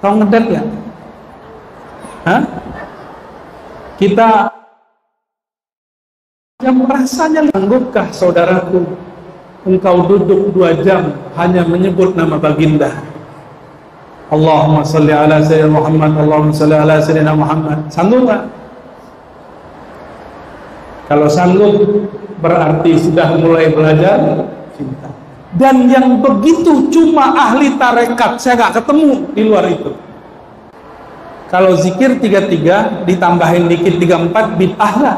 Tahu ngedet ya? Hah? Kita yang rasanya, sanggupkah saudaraku engkau duduk 2 jam hanya menyebut nama baginda? Allahumma salli ala sayyidina Muhammad, Allahumma salli ala sayyidina Muhammad. Sanggup gak? Kalau sanggup berarti sudah mulai belajar cinta. Dan yang begitu cuma ahli tarekat, saya gak ketemu di luar itu. Kalau zikir 33 ditambahin dikit 34 bid'ah lah.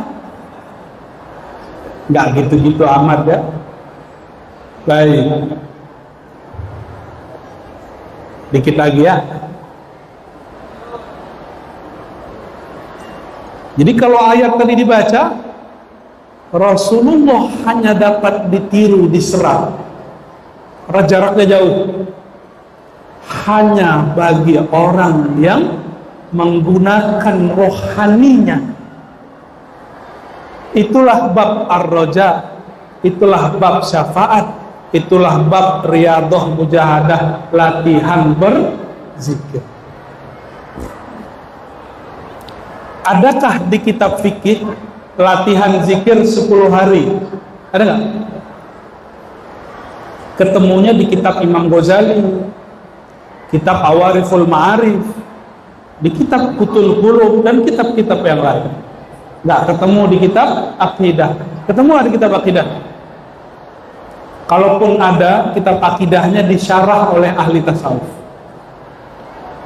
Gak gitu-gitu amat ya. Baik, dikit lagi ya. Jadi kalau ayat tadi dibaca, Rasulullah hanya dapat ditiru, diserap, jaraknya jauh, hanya bagi orang yang menggunakan rohaninya. Itulah bab ar-roja, itulah bab syafaat, itulah bab riyadhah mujahadah, latihan berzikir. Adakah di kitab fikih latihan zikir 10 hari? Ada nggak? Ketemunya di kitab Imam Ghazali, kitab Awariful Ma'arif, di kitab Kutul Qulub, dan kitab-kitab yang lain. Nggak ketemu di kitab Aqidah. Ketemu di kitab Aqidah. Kalaupun ada, kitab Aqidahnya disyarah oleh ahli tasawuf,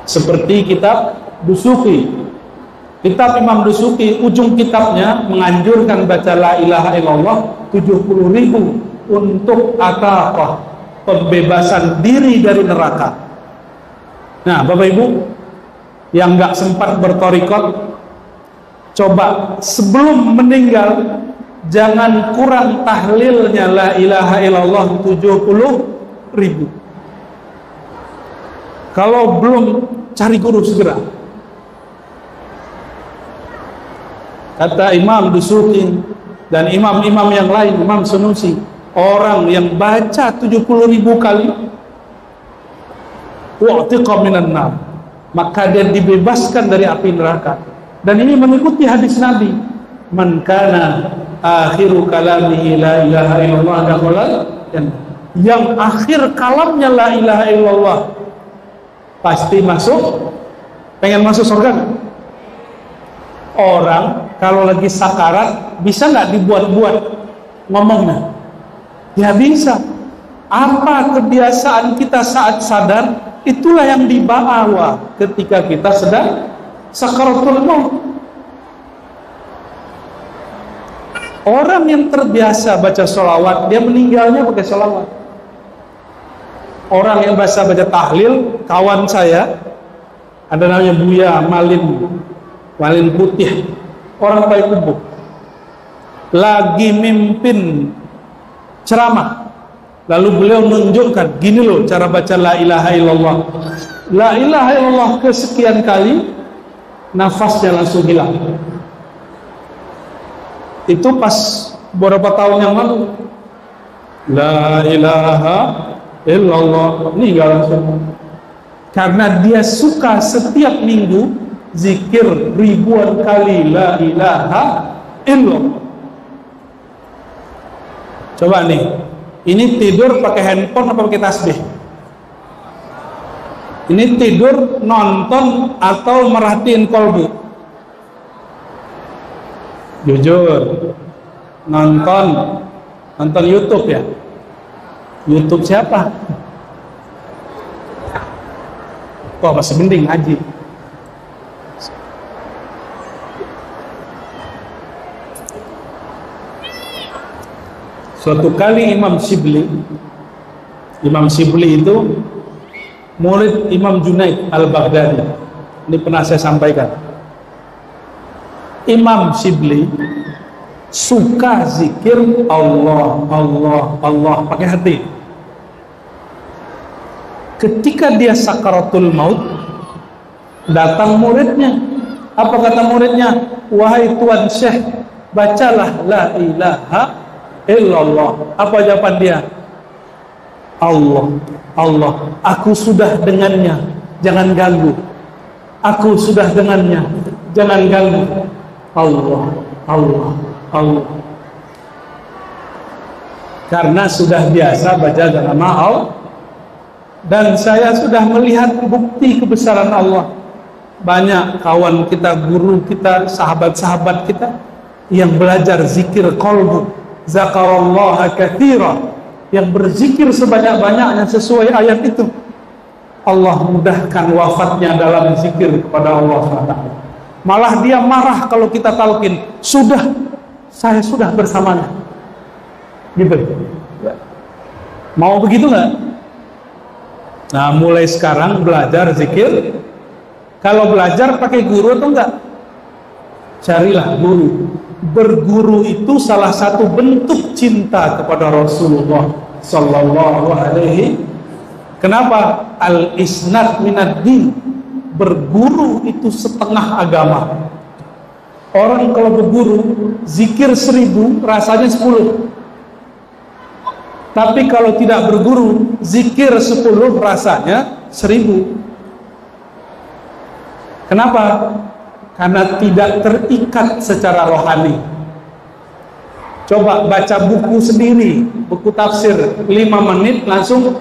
seperti kitab Dusuki. Kitab Imam Dusuki, ujung kitabnya menganjurkan baca la ilaha illallah 70.000 untuk ataqah, pembebasan diri dari neraka. Nah, Bapak Ibu yang nggak sempat bertorikot, coba sebelum meninggal jangan kurang tahlilnya la ilaha illallah 70.000. Kalau belum, cari guru segera. Kata Imam Dusuki dan imam-imam yang lain, Imam Sunusi, orang yang baca 70.000 kali, wa'tiqa minan nar, maka dia dibebaskan dari api neraka. Dan ini mengikuti hadis Nabi, man kana akhiru kalamihi la ilaha illallah dakhala jannah. Yang akhir kalamnya la ilaha illallah pasti masuk. Pengen masuk surga? Orang kalau lagi sakarat bisa nggak dibuat-buat ngomongnya? Ya bisa. Apa kebiasaan kita saat sadar, itulah yang dibawa ketika kita sedang sakaratul maut. Orang yang terbiasa baca sholawat, dia meninggalnya pakai sholawat. Orang yang biasa baca tahlil, kawan saya ada namanya Buya Malin Putih, orang Payakumbuh, lagi mimpin ceramah, lalu beliau menunjukkan gini loh cara baca la ilaha illallah. La ilaha illallah kesekian kali, nafasnya langsung hilang. Itu pas beberapa tahun yang lalu. La ilaha illallah, meninggal langsung. Karena dia suka setiap minggu zikir ribuan kali la ilaha illallah. Coba nih, ini tidur pakai handphone apa pakai tasbih? Ini tidur nonton atau merhatiin kolbu? Jujur, nonton YouTube ya? YouTube siapa? Wah, masih mending ngaji. Suatu kali Imam Shibli itu murid Imam Junaid Al-Baghdadi. Ini pernah saya sampaikan. Imam Shibli suka zikir Allah, Allah, Allah pakai hati. Ketika dia sakaratul maut, datang muridnya. Apa kata muridnya? Wahai Tuan Syekh, bacalah la ilaha illallah. Apa jawaban dia? Allah, Allah, aku sudah dengannya, jangan ganggu. Aku sudah dengannya, jangan ganggu. Allah, Allah, Allah. Karena sudah biasa baca nama Allah, dan saya sudah melihat bukti kebesaran Allah. Banyak kawan kita, guru kita, sahabat-sahabat kita yang belajar zikir qalbu, zakarallaha katsira, yang berzikir sebanyak-banyaknya sesuai ayat itu. Allah mudahkan wafatnya dalam zikir kepada Allah SWT. Malah dia marah kalau kita talqin, sudah, saya sudah bersamanya. Gitu. Mau begitu nggak? Nah, mulai sekarang belajar zikir. Kalau belajar pakai guru atau enggak? Carilah guru. Berguru itu salah satu bentuk cinta kepada Rasulullah sallallahu alaihi. Kenapa? Al-isnad minad din. Berguru itu setengah agama. Orang kalau berguru zikir 1000 rasanya 10. Tapi kalau tidak berguru zikir 10 rasanya 1000. Kenapa? Karena tidak terikat secara rohani. Coba baca buku sendiri, buku tafsir 5 menit langsung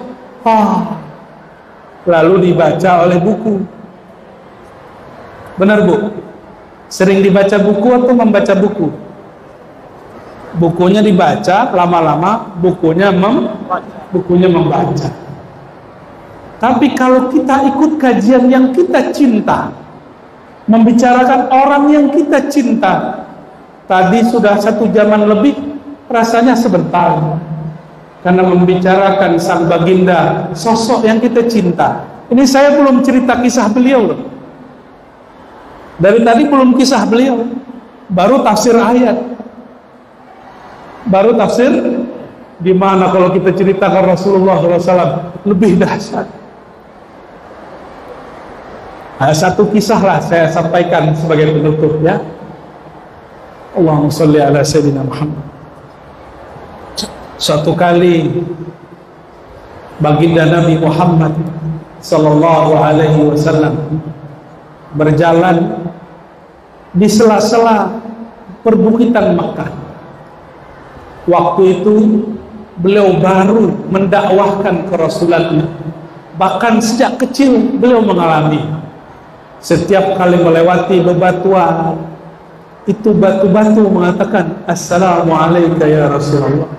lalu dibaca oleh buku. Benar Bu? Sering dibaca buku atau membaca buku? Bukunya dibaca, lama-lama bukunya membaca. Tapi kalau kita ikut kajian yang kita cinta, membicarakan orang yang kita cinta, tadi sudah 1 jaman lebih, rasanya sebentar. Karena membicarakan sang baginda, sosok yang kita cinta. Ini saya belum cerita kisah beliau loh. Dari tadi belum kisah beliau, baru tafsir ayat, baru tafsir. Gimana kalau kita ceritakan Rasulullah SAW, lebih dahsyat. Nah, 1 kisah lah saya sampaikan sebagai penutup ya. Allahumma sholli ala sayyidina Muhammad. Suatu kali baginda Nabi Muhammad sallallahu alaihi wasallam berjalan di sela-sela perbukitan Makkah. Waktu itu beliau baru mendakwahkan kerasulannya. Bahkan sejak kecil beliau mengalami, setiap kali melewati bebatuan, itu batu-batu mengatakan Assalamualaikum ya Rasulullah.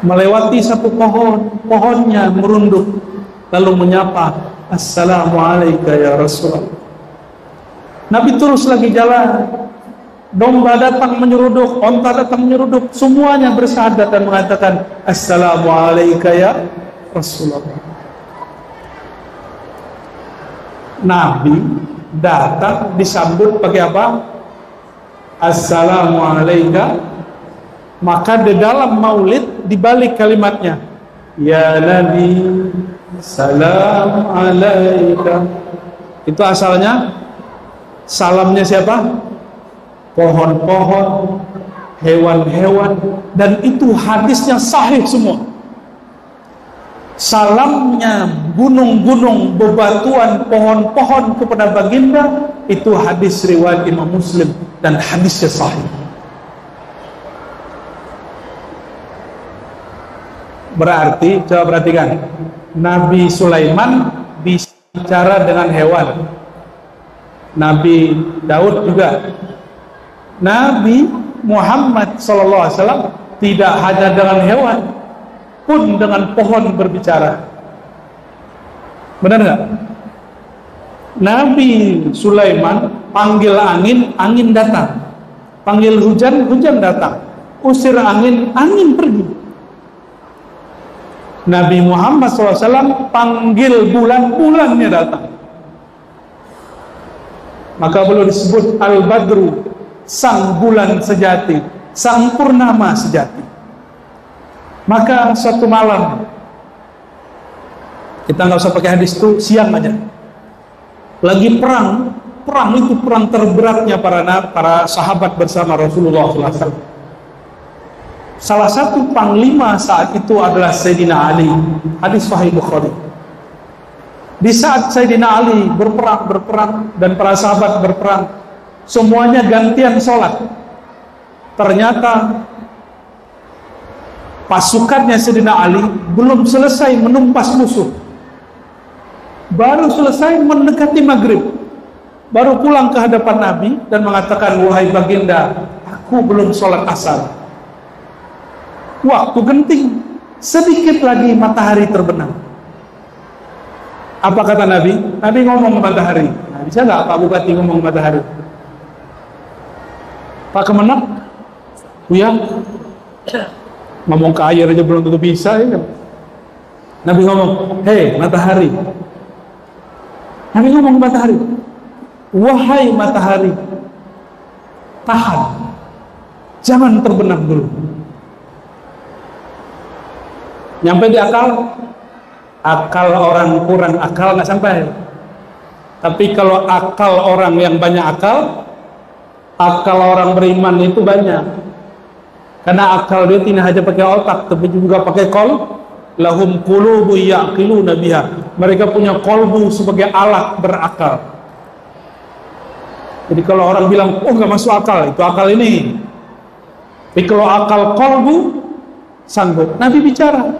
Melewati satu pohon, pohonnya merunduk, lalu menyapa Assalamualaikum ya Rasulullah. Nabi terus lagi jalan, domba datang menyeruduk, onta datang menyeruduk, semuanya bersyahadat dan mengatakan Assalamualaikum ya Rasulullah. Nabi datang disambut pakai apa? Assalamualaikum. Maka di dalam maulid dibalik kalimatnya, ya Nabi salam alaika. Itu asalnya salamnya siapa? Pohon-pohon, hewan-hewan, dan itu hadisnya sahih semua. Salamnya gunung-gunung, bebatuan, pohon-pohon kepada baginda, itu hadis riwayat Imam Muslim dan hadisnya sahih. Berarti, coba perhatikan, Nabi Sulaiman bicara dengan hewan, Nabi Daud juga. Nabi Muhammad SAW tidak hanya dengan hewan, pun dengan pohon berbicara. Benar nggak? Nabi Sulaiman panggil angin, angin datang. Panggil hujan, hujan datang. Usir angin, angin pergi. Nabi Muhammad SAW panggil bulan, bulannya datang. Maka beliau disebut Al-Badru, sang bulan sejati, sang purnama sejati. Maka suatu malam, kita nggak usah pakai hadis itu, siang aja, lagi perang perang itu perang terberatnya para sahabat bersama Rasulullah SAW. Salah satu panglima saat itu adalah Sayyidina Ali. Hadis Sahih Bukhari. Di saat Sayyidina Ali berperang dan para sahabat berperang, semuanya gantian sholat. Ternyata pasukannya Sayyidina Ali belum selesai menumpas musuh, baru selesai mendekati maghrib, baru pulang ke hadapan Nabi dan mengatakan, wahai baginda, aku belum sholat asar. Waktu genting, sedikit lagi matahari terbenam. Apa kata Nabi? Nabi ngomong ke matahari. Nah, bisa nggak Pak Bupati ngomong ke matahari? Pak Kemenak, Buya, ngomong ke air aja belum tentu bisa, ya kan? Nabi ngomong, hei matahari. Nabi ngomong ke matahari, wahai matahari, tahan, jangan terbenam dulu. Nyampe di akal orang kurang akal nggak sampai. Tapi kalau akal orang yang banyak akal orang beriman itu banyak. Karena akal dia tidak hanya pakai otak, tapi juga pakai lahum qulubu ya'qiluna biha. Mereka punya kolbu sebagai alat berakal. Jadi kalau orang bilang, oh nggak masuk akal, itu akal ini. Tapi kalau akal kolbu sanggup. Nabi bicara,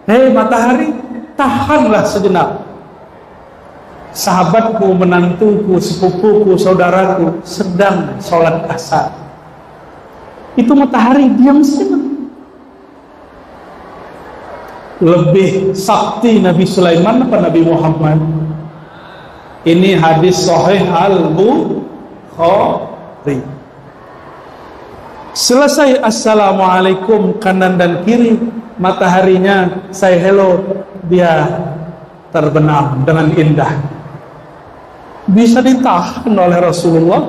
hei matahari, tahanlah sejenak. Sahabatku, menantuku, sepupuku, saudaraku sedang sholat asar. Itu matahari diam sejenak. Lebih sakti Nabi Sulaiman apa Nabi Muhammad? Ini hadis Sahih Al-Bukhari. Selesai assalamualaikum kanan dan kiri, mataharinya say hello, dia terbenam dengan indah. Bisa ditahan oleh Rasulullah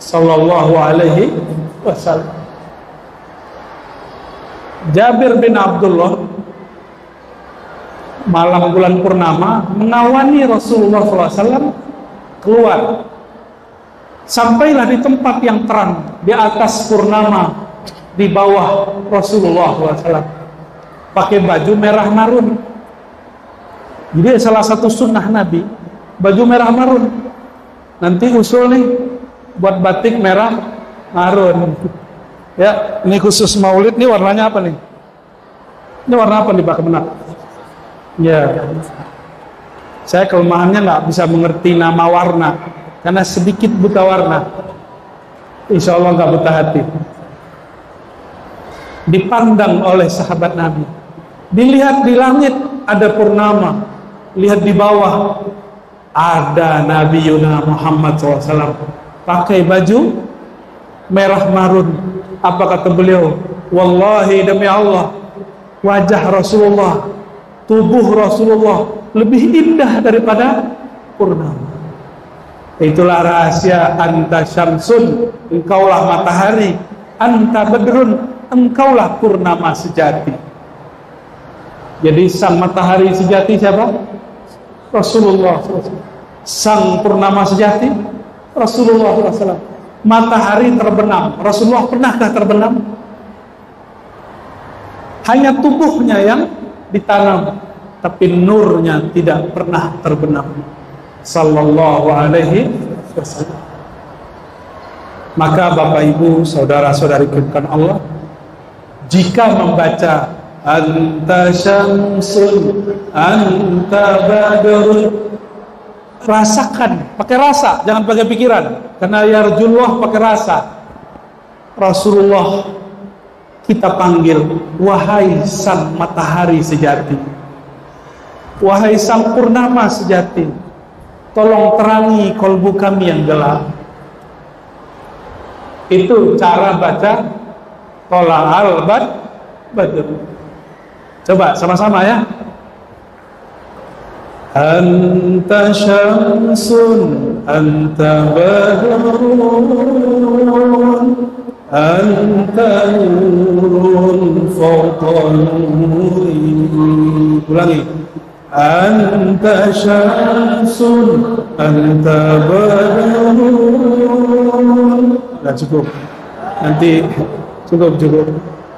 sallallahu alaihi wasallam. Jabir bin Abdullah malam bulan purnama mengawani Rasulullah SAW keluar. Sampailah di tempat yang terang, di atas purnama, di bawah Rasulullah SAW, pakai baju merah marun. Jadi salah satu sunnah Nabi, baju merah marun. Nanti usul nih buat batik merah marun. Ya, ini khusus Maulid. Ini warnanya apa nih? Ini warna apa nih Pak Kemenak? Ya, saya kelemahannya nggak bisa mengerti nama warna karena sedikit buta warna. Insya Allah nggak buta hati. Dipandang oleh sahabat Nabi, dilihat di langit ada purnama, lihat di bawah ada Nabi Yuna Muhammad SAW pakai baju merah marun. Apa kata beliau? Wallahi demi Allah, wajah Rasulullah, tubuh Rasulullah lebih indah daripada purnama. Itulah rahasia anta syamsun, engkaulah matahari, anta badrun, engkaulah purnama sejati. Jadi sang matahari sejati siapa? Rasulullah SAW. Sang purnama sejati Rasulullah SAW. Matahari terbenam, Rasulullah pernahkah terbenam? Hanya tubuhnya yang ditanam, tapi nurnya tidak pernah terbenam. Sallallahu alaihi wasallam. Maka Bapak Ibu, saudara-saudari kekasih Allah, jika membaca anta syamsun anta badrun, rasakan, pakai rasa, jangan pakai pikiran. Karena yarjullah pakai rasa. Rasulullah kita panggil, wahai sang matahari sejati, wahai sang purnama sejati, tolong terangi kolbu kami yang gelap. Itu cara baca tola'al badr. Coba sama-sama ya. Anta syamsun anta badrun anta nurun fawqa nuri. Ulangi. Anta syamsun anta badarun. Nggak cukup. Nanti cukup.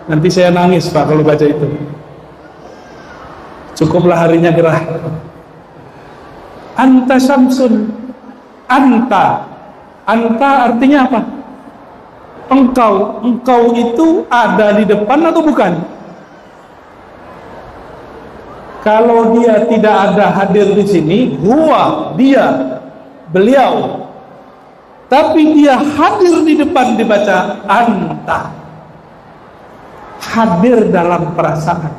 Nanti saya nangis Pak kalau baca itu. Cukuplah harinya gerah. Anta syamsun. Anta artinya apa? Engkau itu ada di depan atau bukan? Kalau dia tidak ada hadir di sini, beliau. Tapi dia hadir di depan, dibaca anta. Hadir dalam perasaan,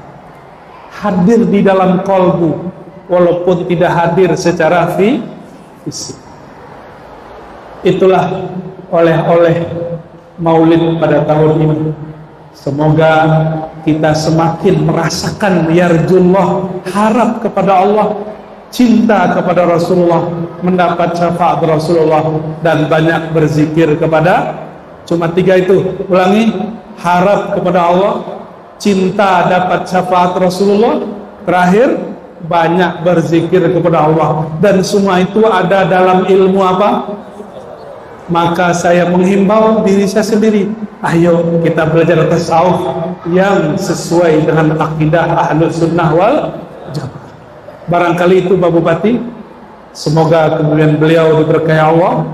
hadir di dalam kolbu, walaupun tidak hadir secara fisik. Itulah oleh-oleh Maulid pada tahun ini. Semoga kita semakin merasakan yarjullah, harap kepada Allah, cinta kepada Rasulullah, mendapat syafaat Rasulullah, dan banyak berzikir kepada, cuma 3 itu, ulangi, harap kepada Allah, cinta dapat syafaat Rasulullah, terakhir banyak berzikir kepada Allah. Dan semua itu ada dalam ilmu apa? Maka saya menghimbau diri saya sendiri, ayo kita belajar tasawuf yang sesuai dengan akidah Ahlus Sunnah wal Jamaah. Barangkali itu Pak Bupati. Semoga kemudian beliau diberkahi Allah,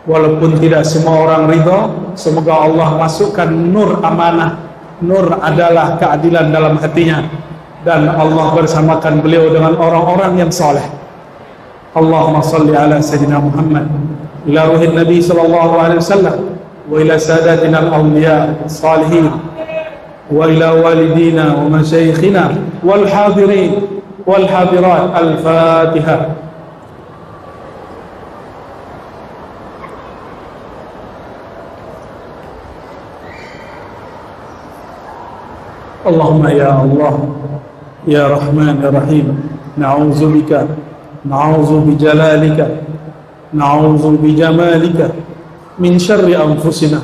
walaupun tidak semua orang ridho. Semoga Allah masukkan nur amanah, nur adalah keadilan dalam hatinya, dan Allah bersamakan beliau dengan orang-orang yang soleh. Allahumma salli ala Sayyidina Muhammad, ila ruhin Nabi sallallahu alaihi wasallam, wa ila sadatina al-awliya salihin, wa ila walidina wa masyayikhina wal hadirin wal hadirat. Al-Fatihah. Allahumma ya Allah, ya Rahman ya Rahim, na'udzu bika, na'udzu bijalalika, na'udzu bijamalika min syarri anfusina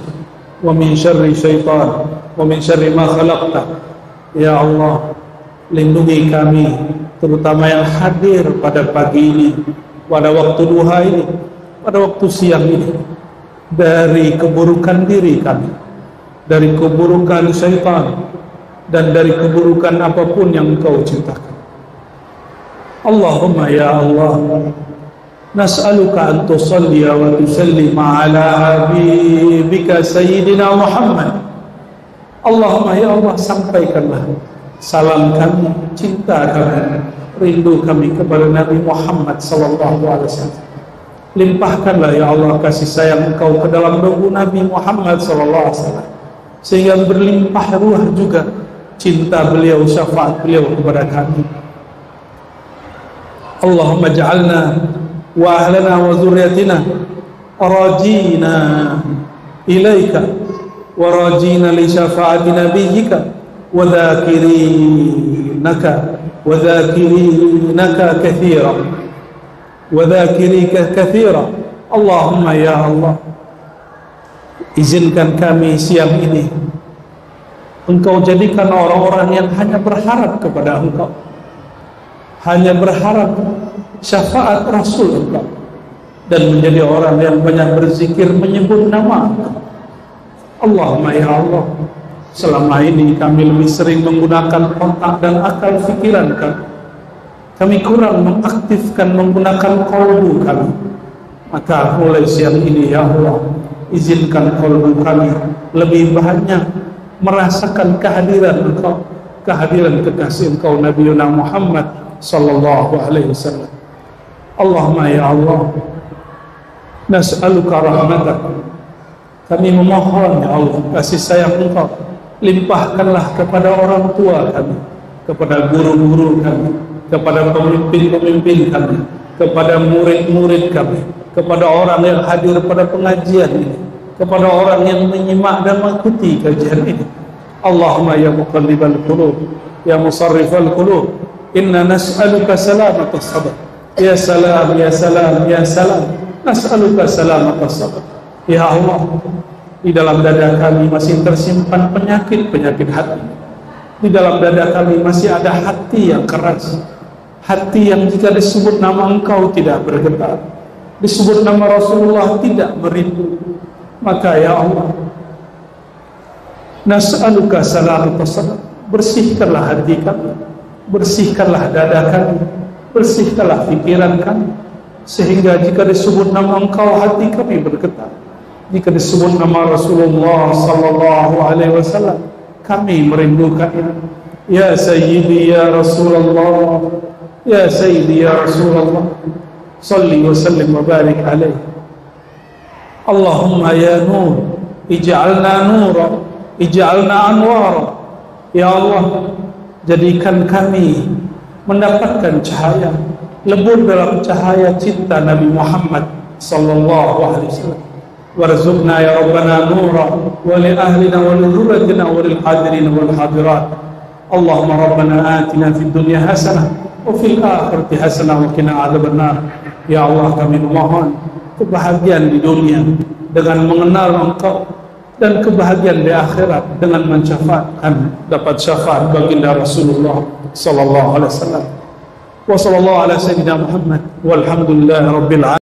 wa min syarri syaitan wa min syarri ma khalaqta. Ya Allah, lindungi kami, terutama yang hadir pada pagi ini, pada waktu duha ini, pada waktu siang ini, dari keburukan diri kami, dari keburukan syaitan, dan dari keburukan apapun yang Engkau ciptakan. Allahumma ya Allah, nas'aluka an tusalli wa tusallim ala habibika Sayyidina Muhammad. Allahumma ya Allah, sampaikanlah salam kami, cinta kami, rindu kami kepada Nabi Muhammad sallallahu alaihi wasallam. Limpahkanlah ya Allah kasih sayang Engkau ke dalam tubuh Nabi Muhammad sallallahu alaihi wasallam, sehingga berlimpah ruah juga cinta beliau, syafaat beliau kepada kami. Allahumma ja'alna wa ahlana wa zurriyatina rajina ilaika wa rajina li syafaati nabiyyika wa dhakirinaka kathira. Allahumma ya Allah, izinkan kami siang ini Engkau jadikan orang-orang yang hanya berharap kepada Engkau, hanya berharap syafaat Rasul Engkau, dan menjadi orang yang banyak berzikir menyebut nama Engkau. Allahumma ya Allah, selama ini kami lebih sering menggunakan otak dan akal fikiran kami. Kami kurang mengaktifkan menggunakan qalbu kami. Maka mulai siang ini ya Allah, izinkan qalbu kami lebih banyak merasakan kehadiran Engkau, kehadiran kekasih Engkau Nabi Muhammad sallallahu alaihi wasallam. Allahumma ya Allah, nas'aluka rahmatak. Kami memohon ya Allah kasih sayang Engkau, limpahkanlah kepada orang tua kami, kepada guru-guru kami, kepada pemimpin-pemimpin kami, kepada murid-murid kami, kepada orang yang hadir pada pengajian ini, kepada orang yang menyimak dan mengikuti kajian ini. Allahumma ya muqallibal qulub, ya musarrifal qulub, inna nas'aluka salamatas sadr. Ya salam, ya salam, ya salam, nas'aluka salamatas sadr. Ya Allah, di dalam dada kami masih tersimpan penyakit-penyakit hati. Di dalam dada kami masih ada hati yang keras, hati yang jika disebut nama Engkau tidak bergetar, disebut nama Rasulullah tidak merindu, maka ya Allah, nas'aluka salamata sadr, bersihkanlah hati kami, bersihkanlah dada kami, bersihkanlah pikiran kami, sehingga jika disebut nama Engkau hati kami bergetar, jika disebut nama Rasulullah sallallahu alaihi wasallam kami merindukannya. Ya Sayyidi ya Rasulullah, ya Sayyidi ya Rasulullah, salli wa sallim wa barik alaihi. Allahumma ya nur, ij'alna nura, ij'alna anwara. Ya Allah, jadikan kami mendapatkan cahaya, lebur dalam cahaya cinta Nabi Muhammad sallallahu alaihi wasallam. Warzuqna ya Rabbana nura wa li ahlina wa li dhurriyyatina wa lil hadirin wal hadirat. Allahumma Rabbana atina fid dunya hasanah wa fil akhirati hasanah wa qina adzabannar. Ya Allah, kami memohon kebahagiaan di dunia dengan mengenal Engkau, dan kebahagiaan di akhirat dengan mencatatkan dapat syafaat baginda Rasulullah sallallahu alaihi wasallam. Wa sallallahu ala sayyidina Muhammad walhamdulillahi rabbil alamin.